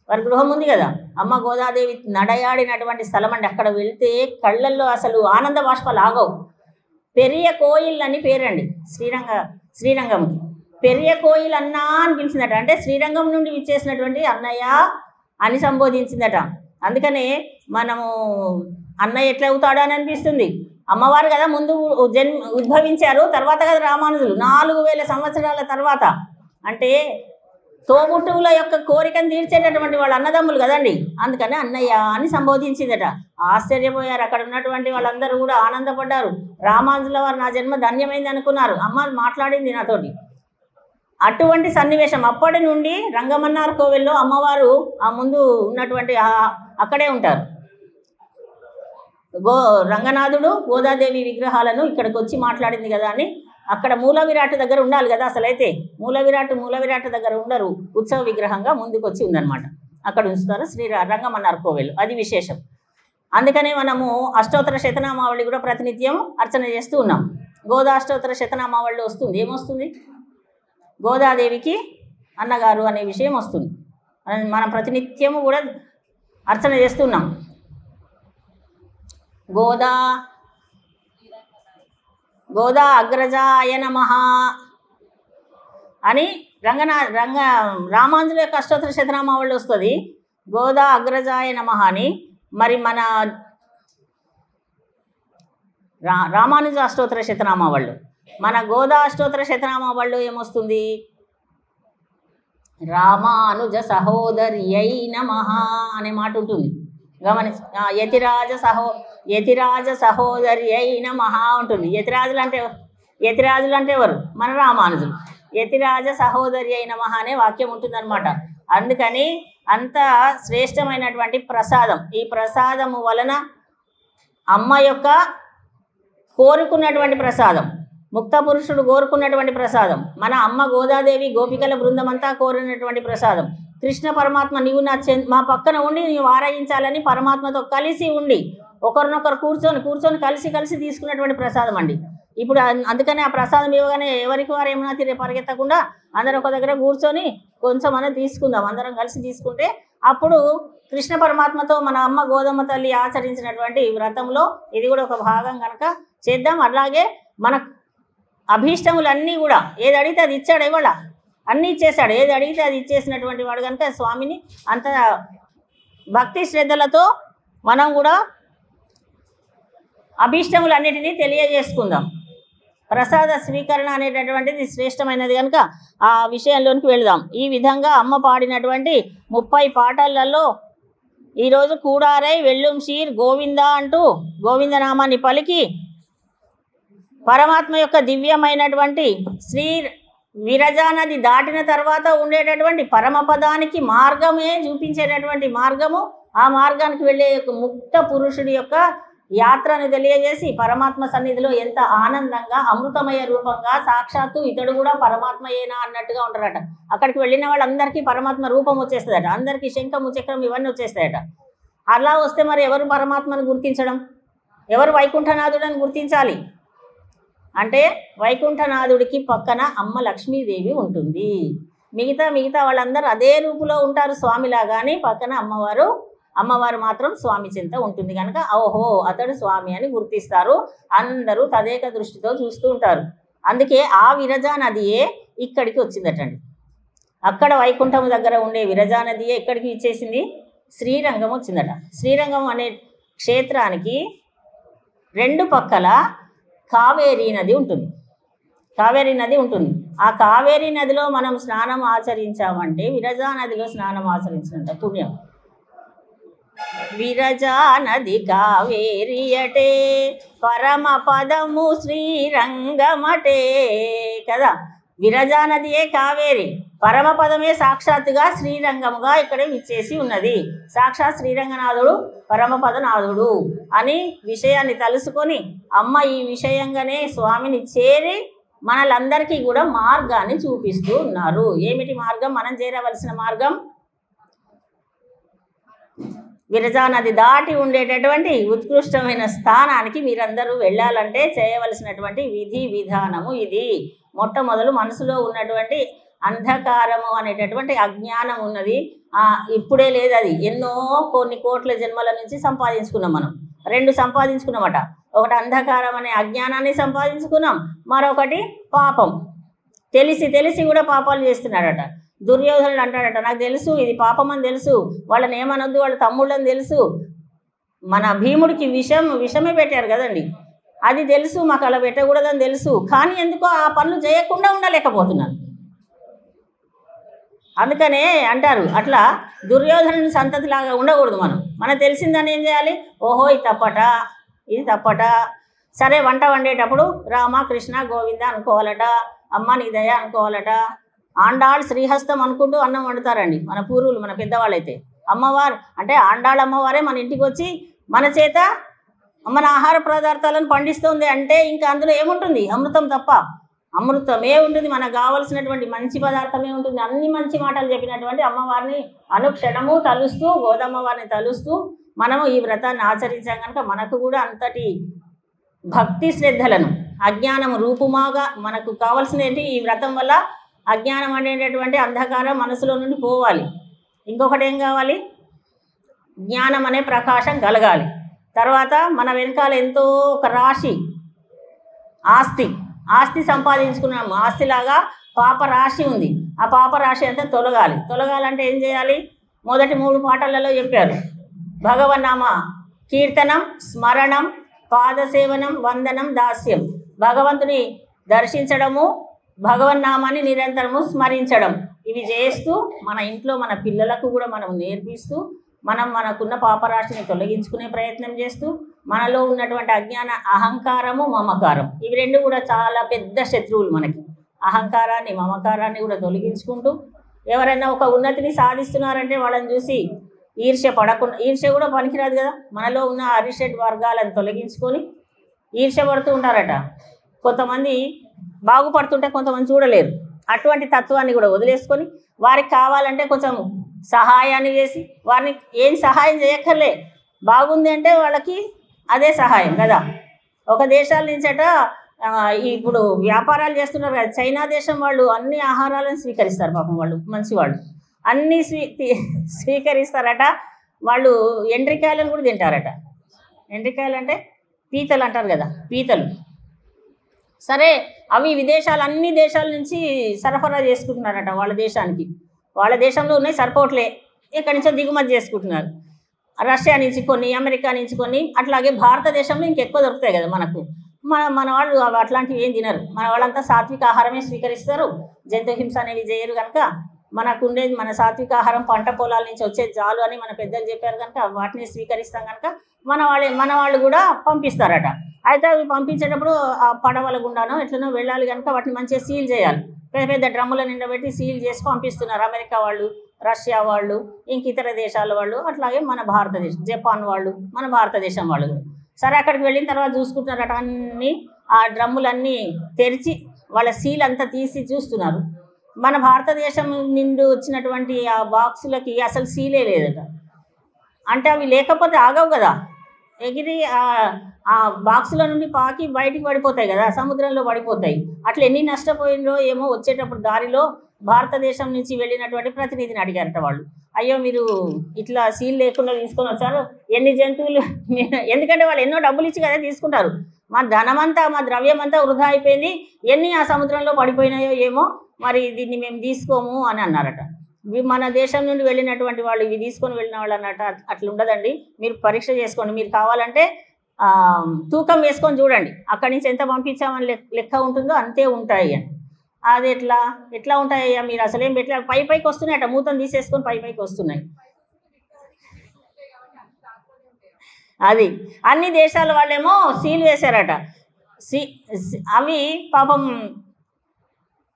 వారి గృహం ఉంది కదా, అమ్మ గోదాదేవి నడయాడినటువంటి స్థలం అండి. అక్కడ వెళ్తే కళ్ళల్లో అసలు ఆనంద బాష్పాలు ఆగవు. పెరియ కోయిల్ అని పేరండి శ్రీరంగంకి. పెరియ కోయిల్ అన్నా అని పిలిచిందట. అంటే శ్రీరంగం నుండి విచ్చేసినటువంటి అన్నయ్య అని సంబోధించిందట. అందుకనే మనము అన్నయ్య ఎట్లా అవుతాడు అని అనిపిస్తుంది. అమ్మవారు కదా ముందు ఉద్భవించారు, తర్వాత కదా రామానుజులు 4000 సంవత్సరాల తర్వాత. అంటే తోబుట్టువుల యొక్క కోరికను తీర్చేటటువంటి వాళ్ళు అన్నదమ్ములు కదండి. అందుకని అన్నయ్య అని సంబోధించిందట. ఆశ్చర్యపోయారు అక్కడ ఉన్నటువంటి వాళ్ళందరూ కూడా, ఆనందపడ్డారు. రామానుజుల వారు నా జన్మ ధన్యమైంది అనుకున్నారు. అమ్మ మాట్లాడింది నాతోటి. అటువంటి సన్నివేశం అప్పటి నుండి రంగమన్నార్ కోవెల్లో అమ్మవారు ఆ ముందు ఉన్నటువంటి అక్కడే ఉంటారు. రంగనాథుడు గోదాదేవి విగ్రహాలను ఇక్కడికి వచ్చి మాట్లాడింది కదా అని అక్కడ మూల విరాట్ దగ్గర ఉండాలి కదా. అసలైతే మూల విరాట్ దగ్గర ఉండరు, ఉత్సవ విగ్రహంగా ముందుకు వచ్చి ఉందన్నమాట. అక్కడ ఉంచుతారు రంగమన్నార్ కోవెలు. అది విశేషం. అందుకనే మనము అష్టోత్తర శతనామావళి కూడా ప్రతినిత్యం అర్చన చేస్తూ ఉన్నాం. గోదా అష్టోత్తర శతనామావళి వస్తుంది. ఏమొస్తుంది? గోదాదేవికి అన్నగారు అనే విషయం వస్తుంది. మనం ప్రతినిత్యము కూడా అర్చన చేస్తున్నాం. గోదా అగ్రజాయ నమః అని రామానుజుల యొక్క అష్టోత్తర శతనామావళి వస్తుంది. గోదా అగ్రజాయ నమః అని మరి మన రామానుజ అష్టోత్తర శతనామావళి, మన గోదా అష్టోత్తర శతనామావళిలో ఏమొస్తుంది? రామానుజ సహోదర్యై నమః అనే మాట ఉంటుంది. గమనించి యతిరాజ సహోదర్యై నమః ఉంటుంది. యతిరాజులు అంటే ఎవరు? మన రామానుజులు. యతిరాజ సహోదర్యై నమః అనే వాక్యం ఉంటుందన్నమాట. అందుకని అంత శ్రేష్టమైనటువంటి ప్రసాదం. ఈ ప్రసాదము వలన అమ్మ యొక్క కోరుకున్నటువంటి ప్రసాదం, ముక్త పురుషుడు కోరుకున్నటువంటి ప్రసాదం, మన అమ్మ గోదాదేవి గోపికల బృందం అంతా కోరినటువంటి ప్రసాదం. కృష్ణ పరమాత్మ నీవు మా పక్కన ఉండి నీవు ఆరాధించాలని పరమాత్మతో కలిసి ఉండి ఒకరినొకరు కూర్చొని కలిసి తీసుకున్నటువంటి ప్రసాదం అండి. ఇప్పుడు అందుకనే ఆ ప్రసాదం ఇవ్వగానే ఎవరికి వారు ఏమైనా పరిగెత్తకుండా అందరం ఒక దగ్గర కూర్చొని కొంచెం అనేది తీసుకుందాం. అందరం కలిసి తీసుకుంటే అప్పుడు కృష్ణ పరమాత్మతో మన అమ్మ గోదమ్మ తల్లి ఆచరించినటువంటి వ్రతంలో ఇది కూడా ఒక భాగం కనుక చేద్దాం. అలాగే మన అభీష్టములన్నీ కూడా ఏది అడిగితే అది ఇచ్చాడు. ఇవాళ అన్నీ ఇచ్చేశాడు. ఏది అడిగితే అది ఇచ్చేసినటువంటి వాడు కనుక స్వామిని అంత భక్తి శ్రద్ధలతో మనం కూడా అభీష్టములన్నిటినీ తెలియజేసుకుందాం. ప్రసాద స్వీకరణ అనేటటువంటిది శ్రేష్టమైనది కనుక ఆ విషయంలోనికి వెళదాం. ఈ విధంగా అమ్మ పాడినటువంటి 30 పాటలలో ఈరోజు కూడారై వెళ్ళుం షీర్ గోవింద అంటూ గోవిందనామాన్ని పలికి పరమాత్మ యొక్క దివ్యమైనటువంటి శ్రీ విరజా నది దాటిన తర్వాత ఉండేటటువంటి పరమపదానికి మార్గమే చూపించేటటువంటి మార్గము, ఆ మార్గానికి వెళ్ళే ముక్త పురుషుడి యొక్క యాత్రను తెలియజేసి పరమాత్మ సన్నిధిలో ఎంత ఆనందంగా అమృతమయ రూపంగా సాక్షాత్తు ఇతడు కూడా పరమాత్మయేనా అన్నట్టుగా ఉంటారట. అక్కడికి వెళ్ళిన వాళ్ళందరికీ పరమాత్మ రూపం వచ్చేస్తుందట, అందరికీ శంఖము చక్రం ఇవన్నీ వచ్చేస్తాయట. అలా వస్తే మరి ఎవరు పరమాత్మను గుర్తించడం, ఎవరు వైకుంఠనాథుడని గుర్తించాలి అంటే వైకుంఠనాథుడికి పక్కన అమ్మ లక్ష్మీదేవి ఉంటుంది. మిగతా వాళ్ళందరూ అదే రూపులో ఉంటారు స్వామిలాగానే, పక్కన అమ్మవారు మాత్రం స్వామి చింత ఉంటుంది కనుక ఓహో అతడు స్వామి అని గుర్తిస్తారు. అందరూ తదేక దృష్టితో చూస్తూ ఉంటారు. అందుకే ఆ విరజా నదియే ఇక్కడికి వచ్చిందటండి. అక్కడ వైకుంఠం దగ్గర ఉండే విరజా నదియే ఇక్కడికి ఇచ్చేసింది, శ్రీరంగం వచ్చిందట. శ్రీరంగం అనే క్షేత్రానికి రెండు పక్కల కావేరీ నది ఉంటుంది. ఆ కావేరీ నదిలో మనం స్నానం ఆచరించామంటే విరజా నదిలో స్నానం ఆచరించినంత పుణ్యం. విరజా నది కావేరి అటే పరమ పదము శ్రీరంగమటే కదా. విరజా నదియే కావేరి, పరమపదమే సాక్షాత్తుగా శ్రీరంగముగా ఇక్కడ విచ్చేసి ఉన్నది. సాక్షాత్ శ్రీరంగనాథుడు పరమపదనాథుడు అని విషయాన్ని తెలుసుకొని అమ్మ ఈ విషయంగానే స్వామిని చేరి మనలందరికీ కూడా మార్గాన్ని చూపిస్తూ ఉన్నారు. ఏమిటి మార్గం? మనం చేరవలసిన మార్గం విరజా నది దాటి ఉండేటటువంటి ఉత్కృష్టమైన స్థానానికి మీరందరూ వెళ్ళాలంటే చేయవలసినటువంటి విధి విధానము ఇది. మొట్టమొదలు మనసులో ఉన్నటువంటి అంధకారము అనేటటువంటి అజ్ఞానం ఉన్నది, ఇప్పుడే లేదు, అది కొన్ని కోట్ల జన్మల నుంచి సంపాదించుకున్నాం. మనం రెండు సంపాదించుకున్నామట. ఒకటి అంధకారం అనే అజ్ఞానాన్ని సంపాదించుకున్నాం, మరొకటి పాపం. తెలిసి కూడా పాపాలు చేస్తున్నాడట. దుర్యోధనుడు అంటాడట, నాకు తెలుసు ఇది పాపం అని తెలుసు, వాళ్ళని ఏమనొద్దు, వాళ్ళ తమ్ముళ్ళని తెలుసు, మన భీముడికి విషమే పెట్టారు కదండి, అది తెలుసు, మాకు అలా పెట్టకూడదని తెలుసు, కానీ ఎందుకో ఆ పనులు చేయకుండా ఉండలేకపోతున్నాను. అందుకనే అంటారు అట్లా దుర్యోధనుని సంతతిలాగా ఉండకూడదు. మనకు తెలిసిందని ఏం చేయాలి? ఓహో ఇది తప్పట, సరే వంట వండేటప్పుడు రామ కృష్ణ గోవింద అనుకోవాలట, అమ్మ నీ దయ అనుకోవాలట. ఆండాళ్ శ్రీహస్తం అనుకుంటూ అన్నం వండుతారండి మన పూర్వులు, మన పెద్దవాళ్ళైతే. అమ్మవారు అంటే ఆండాళ్ అమ్మవారే మన ఇంటికి వచ్చి మన చేత మన ఆహార పదార్థాలను పండిస్తుంది అంటే ఇంకా అందులో ఏముంటుంది? అమృతం తప్ప అమృతమే ఉంటుంది. మనకు కావలసినటువంటి మంచి పదార్థమే ఉంటుంది. అన్ని మంచి మాటలు చెప్పినటువంటి అమ్మవారిని అనుక్షణము తలుస్తూ, గోదమ్మవారిని తలుస్తూ మనము ఈ వ్రతాన్ని ఆచరించాం కనుక మనకు కూడా అంతటి భక్తి శ్రద్ధలను అజ్ఞానం రూపుమాగా మనకు కావాల్సిన ఏంటి? ఈ వ్రతం వల్ల అజ్ఞానం అనేటటువంటి అంధకారం మనసులో నుండి పోవాలి. ఇంకొకటి ఏం కావాలి? జ్ఞానం అనే ప్రకాశం కలగాలి. తర్వాత మన వెనకాల ఎంతో ఒక రాశి ఆస్తి సంపాదించుకున్నాము. ఆస్తిలాగా పాపరాశి ఉంది. ఆ పాపరాశి అంతా తొలగాలంటే ఏం చేయాలి? మొదటి 3 పాఠాలలో చెప్పారు. భగవన్నామ కీర్తనం, స్మరణం, పాదసేవనం, వందనం, దాస్యం. భగవంతుని దర్శించడము, భగవన్నామాన్ని నిరంతరము స్మరించడం, ఇవి చేస్తూ మన ఇంట్లో మన పిల్లలకు కూడా మనం నేర్పిస్తూ మనకున్న పాపరాశిని తొలగించుకునే ప్రయత్నం చేస్తూ మనలో ఉన్నటువంటి అజ్ఞాన అహంకారము, మమకారం, ఇవి రెండు కూడా చాలా పెద్ద శత్రువులు మనకి. అహంకారాన్ని, మమకారాన్ని కూడా తొలగించుకుంటూ ఎవరైనా ఒక ఉన్నతిని సాధిస్తున్నారంటే వాళ్ళని చూసి ఈర్ష్య పడకుండా, ఈర్ష్య కూడా పనికిరాదు కదా. మనలో ఉన్న అరిషడ్ వర్గాలను తొలగించుకొని ఈర్ష్య పడుతూ ఉంటారట. కొంతమంది బాగుపడుతుంటే కొంతమంది చూడలేరు. అటువంటి తత్వాన్ని కూడా వదిలేసుకొని వారికి కావాలంటే కొంచెం సహాయాన్ని చేసి, వారిని ఏం సహాయం చేయక్కర్లే, బాగుంది అంటే వాళ్ళకి అదే సహాయం కదా. ఒక దేశాల నుంచట ఇప్పుడు వ్యాపారాలు చేస్తున్నారు కదా, చైనా దేశం వాళ్ళు అన్ని ఆహారాలను స్వీకరిస్తారు. పాపం వాళ్ళు మంచివాళ్ళు, అన్నీ స్వీకరిస్తారట. వాళ్ళు ఎండ్రికాయలను కూడా తింటారట. ఎండ్రికాయలు అంటే పీతలు అంటారు కదా, పీతలు. సరే, అవి అన్ని దేశాల నుంచి సరఫరా చేసుకుంటున్నారట వాళ్ళ దేశానికి. వాళ్ళ దేశంలో ఉన్నాయి, సరిపోవట్లే, ఎక్కడి నుంచో దిగుమతి చేసుకుంటున్నారు. రష్యా నుంచి కొన్ని, అమెరికా నుంచి కొన్ని, అట్లాగే భారతదేశంలో ఇంకెక్కువ దొరుకుతాయి కదా మనకు. మన వాళ్ళు అట్లాంటివి ఏం తినరు. మన వాళ్ళంతా సాత్విక ఆహారమే స్వీకరిస్తారు, జంతు హింస అనేవి చేయరు కనుక మనకు ఉండేది మన సాత్విక ఆహారం పంట పొలాల నుంచి వచ్చేది చాలు అని మన పెద్దలు చెప్పారు కనుక వాటిని స్వీకరిస్తాం కనుక మన వాళ్ళు కూడా పంపిస్తారట. అయితే అవి పంపించేటప్పుడు ఆ పడవల గుండానో ఎట్లనో వెళ్ళాలి కనుక వాటిని మంచిగా సీల్ చేయాలి. పెద్ద పెద్ద డ్రమ్ముల నిండా పెట్టి సీల్ చేసి పంపిస్తున్నారు. అమెరికా వాళ్ళు, రష్యా వాళ్ళు, ఇంక ఇతర దేశాల వాళ్ళు, అట్లాగే మన భారతదేశం, జపాన్ వాళ్ళు, మన భారతదేశం వాళ్ళు. సరే అక్కడికి వెళ్ళిన తర్వాత చూసుకుంటున్నారట, అన్నీ ఆ డ్రమ్ములన్నీ తెరిచి వాళ్ళ సీల్ అంతా తీసి చూస్తున్నారు. మన భారతదేశం నిండు వచ్చినటువంటి ఆ బాక్సులకి అసలు సీలే లేదట. అంటే అవి లేకపోతే ఆగవు కదా, ఎగిరి ఆ బాక్సుల నుండి పాకి బయటికి పడిపోతాయి కదా, సముద్రంలో పడిపోతాయి. అట్లా ఎన్ని నష్టపోయిందో ఏమో. వచ్చేటప్పుడు దారిలో భారతదేశం నుంచి వెళ్ళినటువంటి ప్రతినిధిని అడిగారట వాళ్ళు, అయ్యో మీరు ఇట్లా సీల్ లేకుండా తీసుకొని వచ్చారు, ఎన్ని జంతువులు, ఎందుకంటే వాళ్ళు ఎన్నో డబ్బులు ఇచ్చి కదా తీసుకుంటారు, మా ధనమంతా మా ద్రవ్యం అంతా వృధా అయిపోయింది, ఎన్ని ఆ సముద్రంలో పడిపోయినాయో ఏమో, మరి దీన్ని మేము తీసుకోము అని అన్నారట. మన దేశం నుండి వెళ్ళినటువంటి వాళ్ళు ఇవి తీసుకొని వెళ్ళిన వాళ్ళు అన్నట్టు అట్లా ఉండదండి, మీరు పరీక్ష చేసుకోండి, మీరు కావాలంటే తూకం వేసుకొని చూడండి, అక్కడి నుంచి ఎంత పంపించామని లెక్క ఉంటుందో అంతే ఉంటాయి అని. అది ఎట్లా ఉంటాయ్యా, మీరు అసలేం పెట్టలే, పైకి వస్తున్నాయట, మూతం తీసేసుకొని పైకి వస్తున్నాయి. అది అన్ని దేశాల వాళ్ళేమో సీల్ వేశారట. అవి పాపం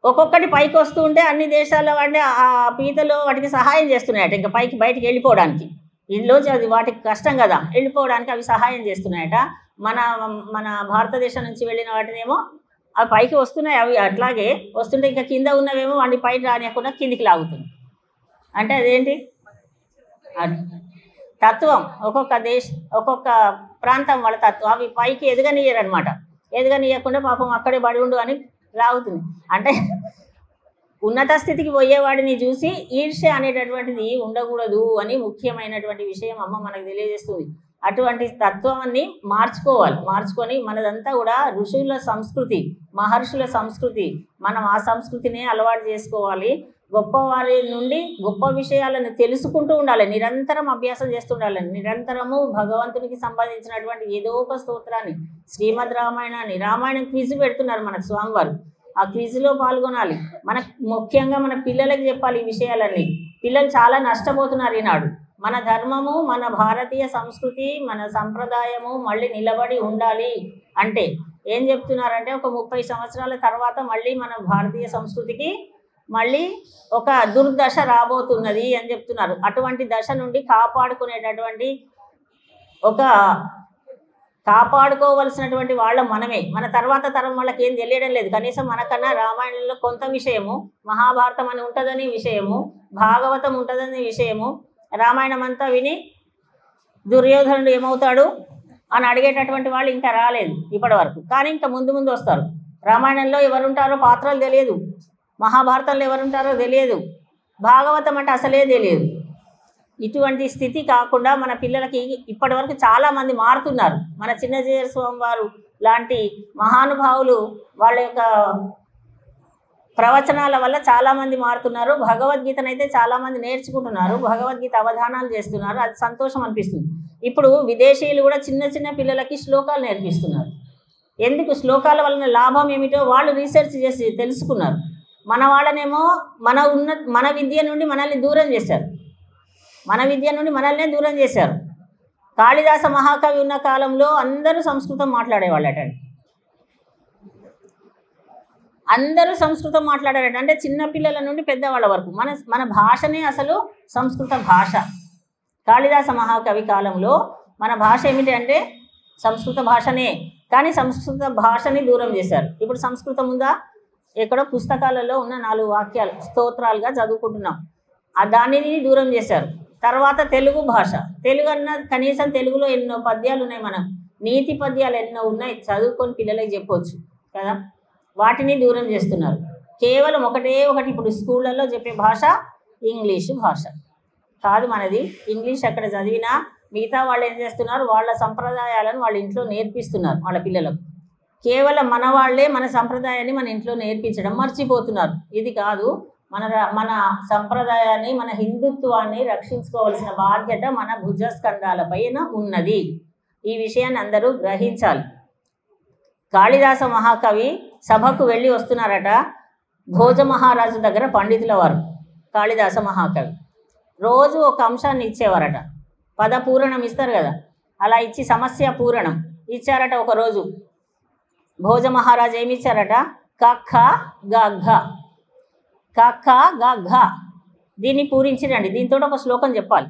ఒక్కొక్కటి పైకి వస్తూ ఉంటే అన్ని దేశాల వాడిని ఆ పీతలు వాటికి సహాయం చేస్తున్నాయట, ఇంకా బయటికి వెళ్ళిపోవడానికి. ఇందులోంచి అది వాటికి కష్టం కదా వెళ్ళిపోవడానికి, అవి సహాయం చేస్తున్నాయట. మన భారతదేశం నుంచి వెళ్ళిన వాటినేమో అవి పైకి వస్తున్నాయి, అవి అట్లాగే వస్తుంటే ఇంకా కింద ఉన్నవేమో వాటిని పైకి రానియకుండా కిందికి లాగుతుంది. అంటే అదేంటి తత్వం, ఒక్కొక్క ప్రాంతం వాళ్ళ తత్వం. అవి పైకి ఎదగనియరు అనమాట, ఎదగనియకుండా పాపం అక్కడే పడి ఉండు అని లాగుతుంది. అంటే ఉన్నత స్థితికి పోయేవాడిని చూసి ఈర్ష్య అనేటటువంటిది ఉండకూడదు అని ముఖ్యమైనటువంటి విషయం అమ్మ మనకు తెలియజేస్తుంది. అటువంటి తత్వాన్ని మార్చుకొని మనదంతా కూడా ఋషుల సంస్కృతి, మహర్షుల సంస్కృతి, మనం ఆ సంస్కృతిని అలవాటు చేసుకోవాలి. గొప్పవారి నుండి గొప్ప విషయాలను తెలుసుకుంటూ ఉండాలి, నిరంతరం అభ్యాసం చేస్తుండాలి. నిరంతరము భగవంతునికి సంబంధించినటువంటి ఏదో ఒక స్తోత్రాన్ని, శ్రీమద్ రామాయణాన్ని, రామాయణం క్విజ్ పెడుతున్నారు మనకు స్వామివారు, ఆ క్విజ్లో పాల్గొనాలి. ముఖ్యంగా మన పిల్లలకి చెప్పాలి ఈ విషయాలన్నీ. పిల్లలు చాలా నష్టపోతున్నారు ఈనాడు. మన ధర్మము, మన భారతీయ సంస్కృతి, మన సంప్రదాయము మళ్ళీ నిలబడి ఉండాలి అంటే ఏం చెప్తున్నారంటే, ఒక 30 సంవత్సరాల తర్వాత మళ్ళీ మన భారతీయ సంస్కృతికి మళ్ళీ ఒక దుర్దశ రాబోతున్నది అని చెప్తున్నారు. అటువంటి దశ నుండి కాపాడుకోవలసినటువంటి వాళ్ళ మనమే. మన తర్వాత తరం వాళ్ళకి ఏం తెలియడం లేదు. కనీసం మనకన్నా రామాయణంలో కొంత విషయము, మహాభారతం అని ఉంటుందని విషయము, భాగవతం ఉంటుందని విషయము, రామాయణం అంతా విని దుర్యోధనుడు ఏమవుతాడు అని అడిగేటటువంటి వాళ్ళు ఇంకా రాలేదు ఇప్పటి వరకు. కానీ ఇంకా ముందు వస్తారు. రామాయణంలో ఎవరుంటారో పాత్రలు తెలియదు, మహాభారతంలో ఎవరుంటారో తెలియదు, భాగవతం అంటే అసలే తెలియదు. ఇటువంటి స్థితి కాకుండా మన పిల్లలకి ఇప్పటి వరకు చాలామంది మారుతున్నారు. మన చిన్నజీయర స్వామి వారు లాంటి మహానుభావులు వాళ్ళ యొక్క ప్రవచనాల వల్ల చాలామంది మారుతున్నారు. భగవద్గీతనైతే చాలామంది నేర్చుకుంటున్నారు, భగవద్గీత అవధానాలు చేస్తున్నారు. అది సంతోషం అనిపిస్తుంది. ఇప్పుడు విదేశీయులు కూడా చిన్న పిల్లలకి శ్లోకాలు నేర్పిస్తున్నారు. ఎందుకు? శ్లోకాల వలన లాభం ఏమిటో వాళ్ళు రీసెర్చ్ చేసి తెలుసుకున్నారు. మన వాళ్ళనేమో మన విద్య నుండి మనల్ని దూరం చేశారు, మన విద్య నుండి మనల్నే దూరం చేశారు. కాళిదాస మహాకవి ఉన్న కాలంలో అందరూ సంస్కృతం మాట్లాడేవాళ్ళటండి, అందరూ సంస్కృతం మాట్లాడారట. అంటే చిన్నపిల్లల నుండి పెద్దవాళ్ళ వరకు మన భాషనే అసలు సంస్కృత భాష. కాళిదాస మహాకవి కాలంలో మన భాష ఏమిటి అంటే సంస్కృత భాషనే. కానీ సంస్కృత భాషని దూరం చేశారు. ఇప్పుడు సంస్కృతం ఉందా? ఎక్కడో పుస్తకాలలో ఉన్న 4 వాక్యాలు స్తోత్రాలుగా చదువుకుంటున్నాం, దానిని దూరం చేశారు. తర్వాత తెలుగు భాష, తెలుగు అన్న కనీసం తెలుగులో ఎన్నో పద్యాలు ఉన్నాయి, మనం నీతి పద్యాలు ఎన్నో ఉన్నాయి, చదువుకొని పిల్లలకి చెప్పవచ్చు కదా. వాటిని దూరం చేస్తున్నారు. కేవలం ఒకటి ఇప్పుడు స్కూళ్ళల్లో చెప్పే భాష ఇంగ్లీషు భాష కాదు మనది. ఇంగ్లీష్ అక్కడ చదివినా మిగతా వాళ్ళు ఏం చేస్తున్నారు, వాళ్ళ సంప్రదాయాలను వాళ్ళ ఇంట్లో నేర్పిస్తున్నారు వాళ్ళ పిల్లలకు. కేవలం మన వాళ్ళే మన సంప్రదాయాన్ని మన ఇంట్లో నేర్పించడం మర్చిపోతున్నారు. ఇది కాదు, మన సంప్రదాయాన్ని, మన హిందుత్వాన్ని రక్షించుకోవాల్సిన బాధ్యత మన భుజస్కంధాల పైన ఉన్నది. ఈ విషయాన్ని అందరూ గ్రహించాలి. కాళిదాస మహాకవి సభకు వెళ్ళి వస్తున్నారట. భోజ మహారాజు దగ్గర పండితుల వారు. కాళిదాస మహాకవి. రోజు ఒక అంశాన్ని ఇచ్చేవారట. పద పూరణం ఇస్తారు కదా, అలా ఇచ్చి సమస్య పూరణం ఇచ్చారట. ఒకరోజు భోజ మహారాజు ఏమి ఇచ్చారట? కఖ గఘ, కఖ గఘ, దీన్ని పూరించిరండి, దీంతో ఒక శ్లోకం చెప్పాలి.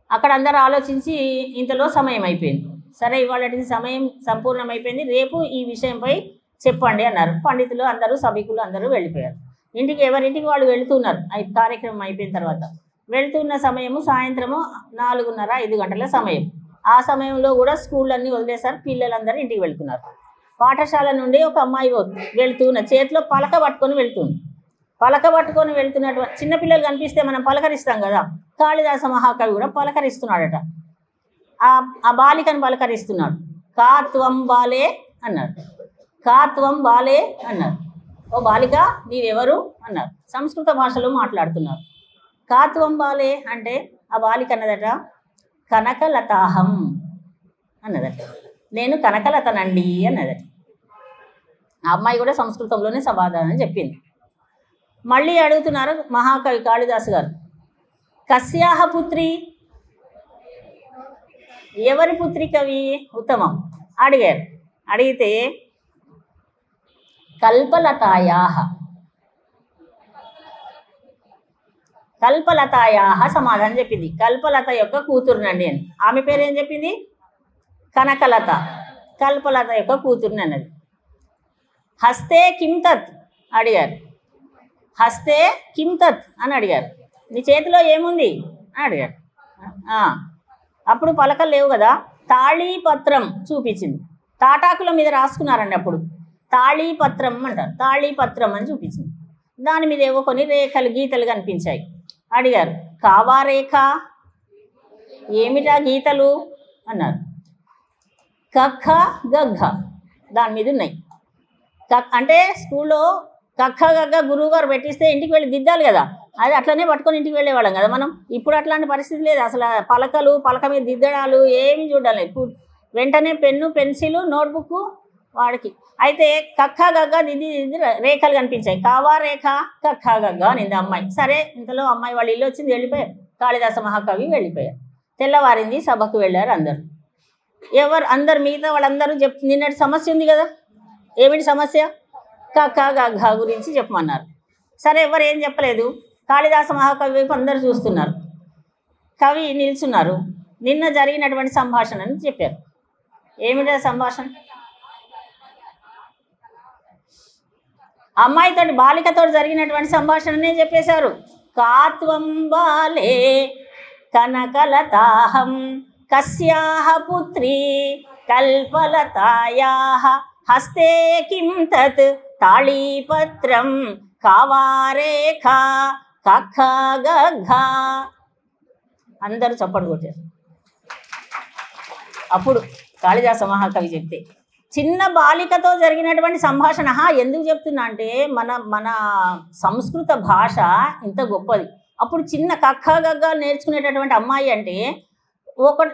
అక్కడ అందరూ ఆలోచించి ఇంతలో సమయం అయిపోయింది. సరే ఇవాళ సమయం సంపూర్ణమైపోయింది, రేపు ఈ విషయంపై చెప్పండి అన్నారు. పండితులు అందరూ సభికులు అందరూ వెళ్ళిపోయారు. ఇంటికి ఎవరింటికి వాళ్ళు వెళుతున్నారు. కార్యక్రమం అయిపోయిన తర్వాత వెళుతున్న సమయము సాయంత్రము 4:30-5 గంటల సమయం. ఆ సమయంలో కూడా స్కూళ్ళన్నీ వదిలేశారు, పిల్లలందరూ ఇంటికి వెళ్తున్నారు. పాఠశాల నుండి ఒక అమ్మాయి వెళ్తున్న చేతిలో పలక పట్టుకొని వెళ్తుంది. పలక పట్టుకొని వెళ్తున్నటువంటి చిన్నపిల్లలు కనిపిస్తే మనం పలకరిస్తాం కదా, కాళిదాస మహాకవి కూడా పలకరిస్తున్నాడట. ఆ బాలికను పలకరిస్తున్నాడు. కాత్వం బాలే అన్నారు. కాత్వం బాలే అన్నారు. ఓ బాలిక నీవెవరు అన్నారు. సంస్కృత భాషలో మాట్లాడుతున్నారు. కాత్వం బాలే అంటే ఆ బాలిక అన్నదట కనకలతాహం అన్నదట. నేను కనకలతనండి అన్నదట. ఆ అమ్మాయి కూడా సంస్కృతంలోనే సమాధానం చెప్పింది. మళ్ళీ అడుగుతున్నారు మహాకవి కాళిదాసు గారు, కస్యాహ పుత్రి, ఎవరి పుత్రి కవి ఉత్తమం అడిగారు. అడిగితే కల్పలతాయాహ, కల్పలతాయాహ సమాధానం చెప్పింది. కల్పలత యొక్క కూతురునండి అని. ఆమె పేరు ఏం చెప్పింది? కనకలత. కల్పలత యొక్క కూతురుని అన్నది. హస్తే కిం తత్ అడిగారు. హస్తే కిం తత్ అని అడిగారు. నీ చేతిలో ఏముంది అని అడిగారు. అప్పుడు పలకలు లేవు కదా, తాళీపత్రం చూపించింది. తాటాకుల మీద రాసుకున్నారండి. అప్పుడు తాళీపత్రం అంటారు. తాళీపత్రం అని చూపించింది. దాని మీద ఏవో కొన్ని రేఖలు గీతలు కనిపించాయి. అడిగారు కావారేఖ, ఏమిటా గీతలు అన్నారు. కఖ గఘ దాని మీద ఉన్నాయి. అంటే స్కూల్లో కఖ గఘ గురువు గారు పెట్టిస్తే ఇంటికి వెళ్ళి దిద్దాలి కదా, అది అట్లనే పట్టుకొని ఇంటికి వెళ్ళేవాళ్ళం కదా మనం. ఇప్పుడు అట్లాంటి పరిస్థితి లేదు. అసలు పలకలు, పలక మీద దిద్దడాలు ఏమి చూడాలి. వెంటనే పెన్ను, పెన్సిలు, నోట్బుక్ వాడికి. అయితే కఖ గగ్గ దిద్ది రేఖలు కనిపించాయి. కావా రేఖ కఖ గగ్గ నింది అమ్మాయి. సరే ఇంతలో అమ్మాయి వాళ్ళ ఇల్లు వచ్చింది, వెళ్ళిపోయారు. కాళిదాస మహాకవి వెళ్ళిపోయారు. తెల్లవారింది, సభకు వెళ్ళారు అందరు. అందరు మిగతా వాళ్ళందరూ నిన్నటి సమస్య ఉంది కదా, ఏమిటి సమస్య? కఖ గగ్గ గురించి చెప్పమన్నారు. సరే ఎవరు ఏం చెప్పలేదు. కాళిదాస మహాకవి వైపు అందరు చూస్తున్నారు. కవి నిల్చున్నారు. నిన్న జరిగినటువంటి సంభాషణని చెప్పారు. ఏమిటా సంభాషణ? అమ్మాయితో బాలికతో జరిగినటువంటి సంభాషణనే చెప్పేశారు. కాత్వం బాలే కనకలతాహం కస్యాహ పుత్రి కల్పలతాయాహ హస్తే కిం తత్ తాళీపత్రం కావారేఖ కఖ గఘ. అందరూ చప్పట్లు కొట్టారు. అప్పుడు కాళిదాస మహాకవి చెప్తే, చిన్న బాలికతో జరిగినటువంటి సంభాషణ ఎందుకు చెప్తున్నా అంటే మన సంస్కృత భాష ఇంత గొప్పది. అప్పుడు చిన్న కఖ గగ్గ నేర్చుకునేటటువంటి అమ్మాయి అంటే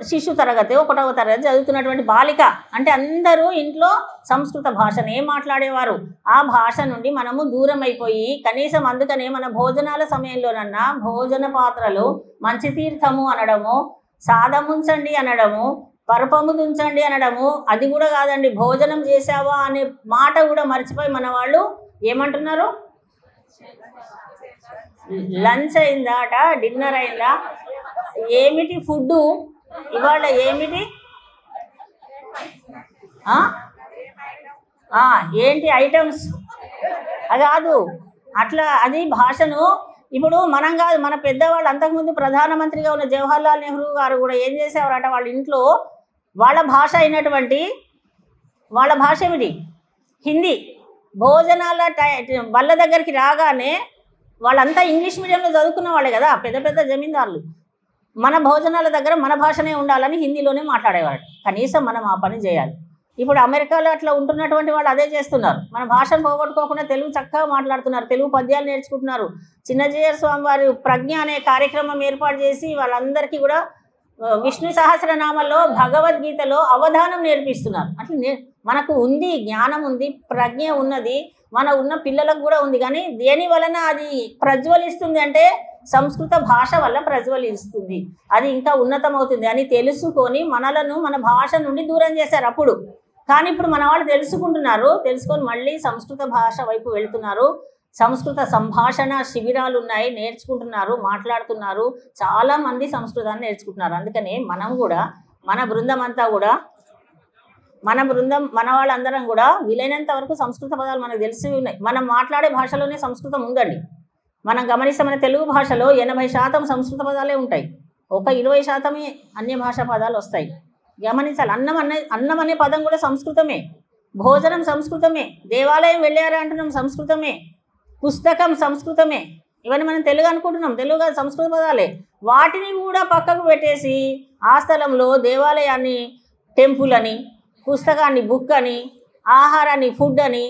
శిశు తరగతి, 1వ తరగతి చదువుతున్నటువంటి బాలిక అంటే అందరూ ఇంట్లో సంస్కృత భాషనే మాట్లాడేవారు. ఆ భాష నుండి మనము దూరం అయిపోయి, కనీసం అందుకనే మన భోజనాల సమయంలోనన్నా భోజన పాత్రలు మంచి తీర్థము అనడము, సాదముంచండి అనడము, పరపము దుంచండి అనడము, అది కూడా కాదండి, భోజనం చేసావా అనే మాట కూడా మర్చిపోయి మన వాళ్ళు ఏమంటున్నారు? లంచ్ అయిందాట, డిన్నర్ అయిందా, ఏమిటి ఫుడ్డు ఇవాళ, ఏమిటి ఏంటి ఐటమ్స్, అది కాదు. అట్లా అది భాషను ఇప్పుడు మనం కాదు, మన పెద్దవాళ్ళు అంతకుముందు ప్రధానమంత్రిగా ఉన్న జవహర్లాల్ నెహ్రూ గారు కూడా ఏం చేసేవారట, వాళ్ళ ఇంట్లో వాళ్ళ భాష అయినటువంటి వాళ్ళ భాష ఏమిటి? హిందీ. భోజనాల వాళ్ళ దగ్గరికి రాగానే వాళ్ళంతా ఇంగ్లీష్ మీడియంలో చదువుకున్న వాళ్ళే కదా, పెద్ద పెద్ద జమీందారులు. మన భోజనాల దగ్గర మన భాషనే ఉండాలని హిందీలోనే మాట్లాడేవారు. కనీసం మనం ఆ పని చేయాలి. ఇప్పుడు అమెరికాలో అట్లా ఉంటున్నటువంటి వాళ్ళు అదే చేస్తున్నారు. మన భాషను పోగొట్టుకోకుండా తెలుగు చక్కగా మాట్లాడుతున్నారు, తెలుగు పద్యాలు నేర్చుకుంటున్నారు. చిన్నజీయర్ స్వామి వారి ప్రజ్ఞ అనే కార్యక్రమం ఏర్పాటు చేసి వాళ్ళందరికీ కూడా విష్ణు సహస్రనామంలో భగవద్గీతలో అవధానం నేర్పిస్తున్నారు. అట్లా మనకు ఉంది, జ్ఞానం ఉంది, ప్రజ్ఞ ఉన్నది. మన ఉన్న పిల్లలకు కూడా ఉంది. కానీ దేని వలన అది ప్రజ్వలిస్తుంది అంటే సంస్కృత భాష వల్ల ప్రజ్వలిస్తుంది, అది ఇంకా ఉన్నతమవుతుంది అని తెలుసుకొని మనలను మన భాష నుండి దూరం చేశారు అప్పుడు. కానీ ఇప్పుడు మన వాళ్ళు తెలుసుకుంటున్నారు, తెలుసుకొని మళ్ళీ సంస్కృత భాష వైపు వెళ్తున్నారు. సంస్కృత సంభాషణ శిబిరాలు ఉన్నాయి, నేర్చుకుంటున్నారు, మాట్లాడుతున్నారు, చాలామంది సంస్కృతాన్ని నేర్చుకుంటున్నారు. అందుకనే మనం కూడా మన బృందం అంతా కూడా మన వాళ్ళందరం కూడా వీలైనంత వరకు సంస్కృత పదాలు మనకు తెలిసి ఉన్నాయి. మనం మాట్లాడే భాషలోనే సంస్కృతం ఉందండి. మనం గమనిస్తే మన తెలుగు భాషలో 80% సంస్కృత పదాలే ఉంటాయి, ఒక 20% అన్య భాషా పదాలు వస్తాయి. గమనించాలి. అన్నం అనే పదం కూడా సంస్కృతమే, భోజనం సంస్కృతమే, దేవాలయం వెళ్ళారా అంటున్నాం సంస్కృతమే, పుస్తకం సంస్కృతమే. ఇవన్నీ మనం తెలుగు అనుకుంటున్నాం, తెలుగు సంస్కృత పదాలే. వాటిని కూడా పక్కకు పెట్టేసి ఆ స్థలంలో దేవాలయాన్ని టెంపుల్ అని, పుస్తకాన్ని బుక్ అని, ఆహారాన్ని ఫుడ్ అని,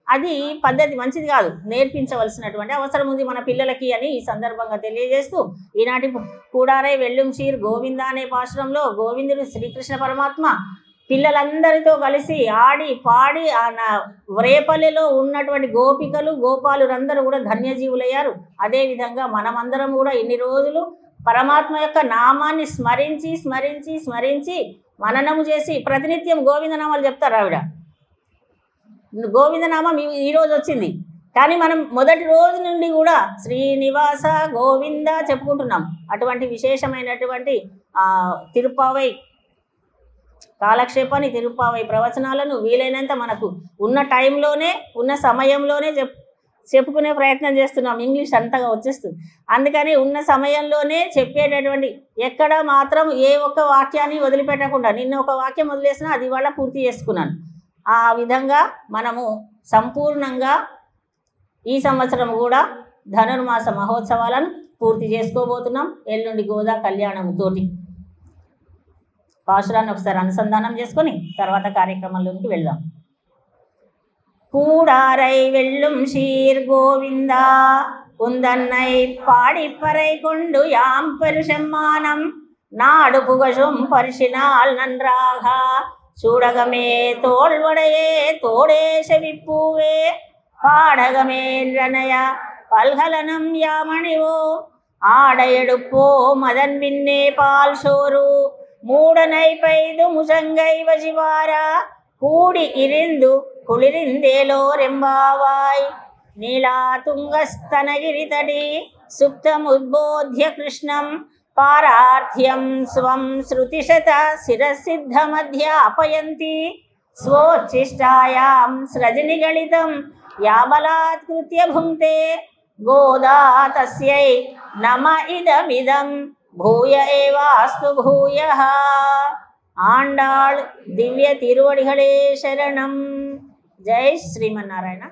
అది పద్ధతి మంచిది కాదు, నేర్పించవలసినటువంటి అవసరం ఉంది మన పిల్లలకి అని ఈ సందర్భంగా తెలియజేస్తూ, ఈనాటి కూడారై వెళ్ళుం షీర్ గోవింద అనే పాశ్రంలో గోవిందుడు శ్రీకృష్ణ పరమాత్మ పిల్లలందరితో కలిసి ఆడి పాడి ఆ రేపల్లెలో ఉన్నటువంటి గోపికలు గోపాలురందరూ కూడా ధన్యజీవులయ్యారు. అదేవిధంగా మనమందరం కూడా ఇన్ని రోజులు పరమాత్మ యొక్క నామాన్ని స్మరించి స్మరించి స్మరించి మననము చేసి ప్రతినిత్యం గోవిందనామాలు చెప్తారు. ఆవిడ గోవిందనామం ఈరోజు వచ్చింది, కానీ మనం మొదటి రోజు నుండి కూడా శ్రీనివాస గోవింద చెప్పుకుంటున్నాం. అటువంటి విశేషమైనటువంటి తిరుప్పావై కాలక్షేపాన్ని, తిరుప్పావై ప్రవచనాలను వీలైనంత మనకు ఉన్న టైంలోనే ఉన్న సమయంలోనే చెప్పుకునే ప్రయత్నం చేస్తున్నాం. ఇంగ్లీష్ అంతగా వచ్చేస్తుంది, అందుకని ఉన్న సమయంలోనే చెప్పేటటువంటి, ఎక్కడ మాత్రం ఏ ఒక్క వాక్యాన్ని వదిలిపెట్టకుండా, నిన్న ఒక వాక్యం వదిలేసినా అది ఇవాళ పూర్తి చేసుకున్నాను. ఆ విధంగా మనము సంపూర్ణంగా ఈ సంవత్సరం కూడా ధనుర్మాస మహోత్సవాలను పూర్తి చేసుకోబోతున్నాం. ఎల్లుండి గోదా కళ్యాణంతోటి పాశురాన్ని ఒకసారి అనుసంధానం చేసుకొని తర్వాత కార్యక్రమంలోకి వెళ్దాం. கூடாரை வெள்ளும் சீர் கோவிந்தா உந்தன்னை பாடிப்பறை கொண்டு யாம் பெருசெம்மானம் நாடு புகழும் பரிசினால் நன்றாக சூடகமே தோள்வடையே தோடே செவிப்பூவே பாடகமே ரணய பல்கலனம் யாமணிவோ ஆடையெடுப்போ மதன் பின்னே பால் சோறு மூடனை பைது முசங்கை வசிவாரா கூடி இருந்து కుళిరిందేలోరెంబావాయ్ నీలాతుంగస్తనగిరితడి సుప్తముద్బోధ్య కృష్ణం పారార్థ్యం స్వం శృతిశత శిరసిద్ధమధ్యాపయంతి స్వోచ్ఛిష్టాయాం సృజనిగళితం యాబలాత్కృత్య భుంక్తే గోదా తస్యై నమ ఇదమిదం భూయ ఏవాస్తు భూయః. ఆండాళ్ దివ్య తిరువడిகளே శరణం. జై శ్రీమన్నారాయణ.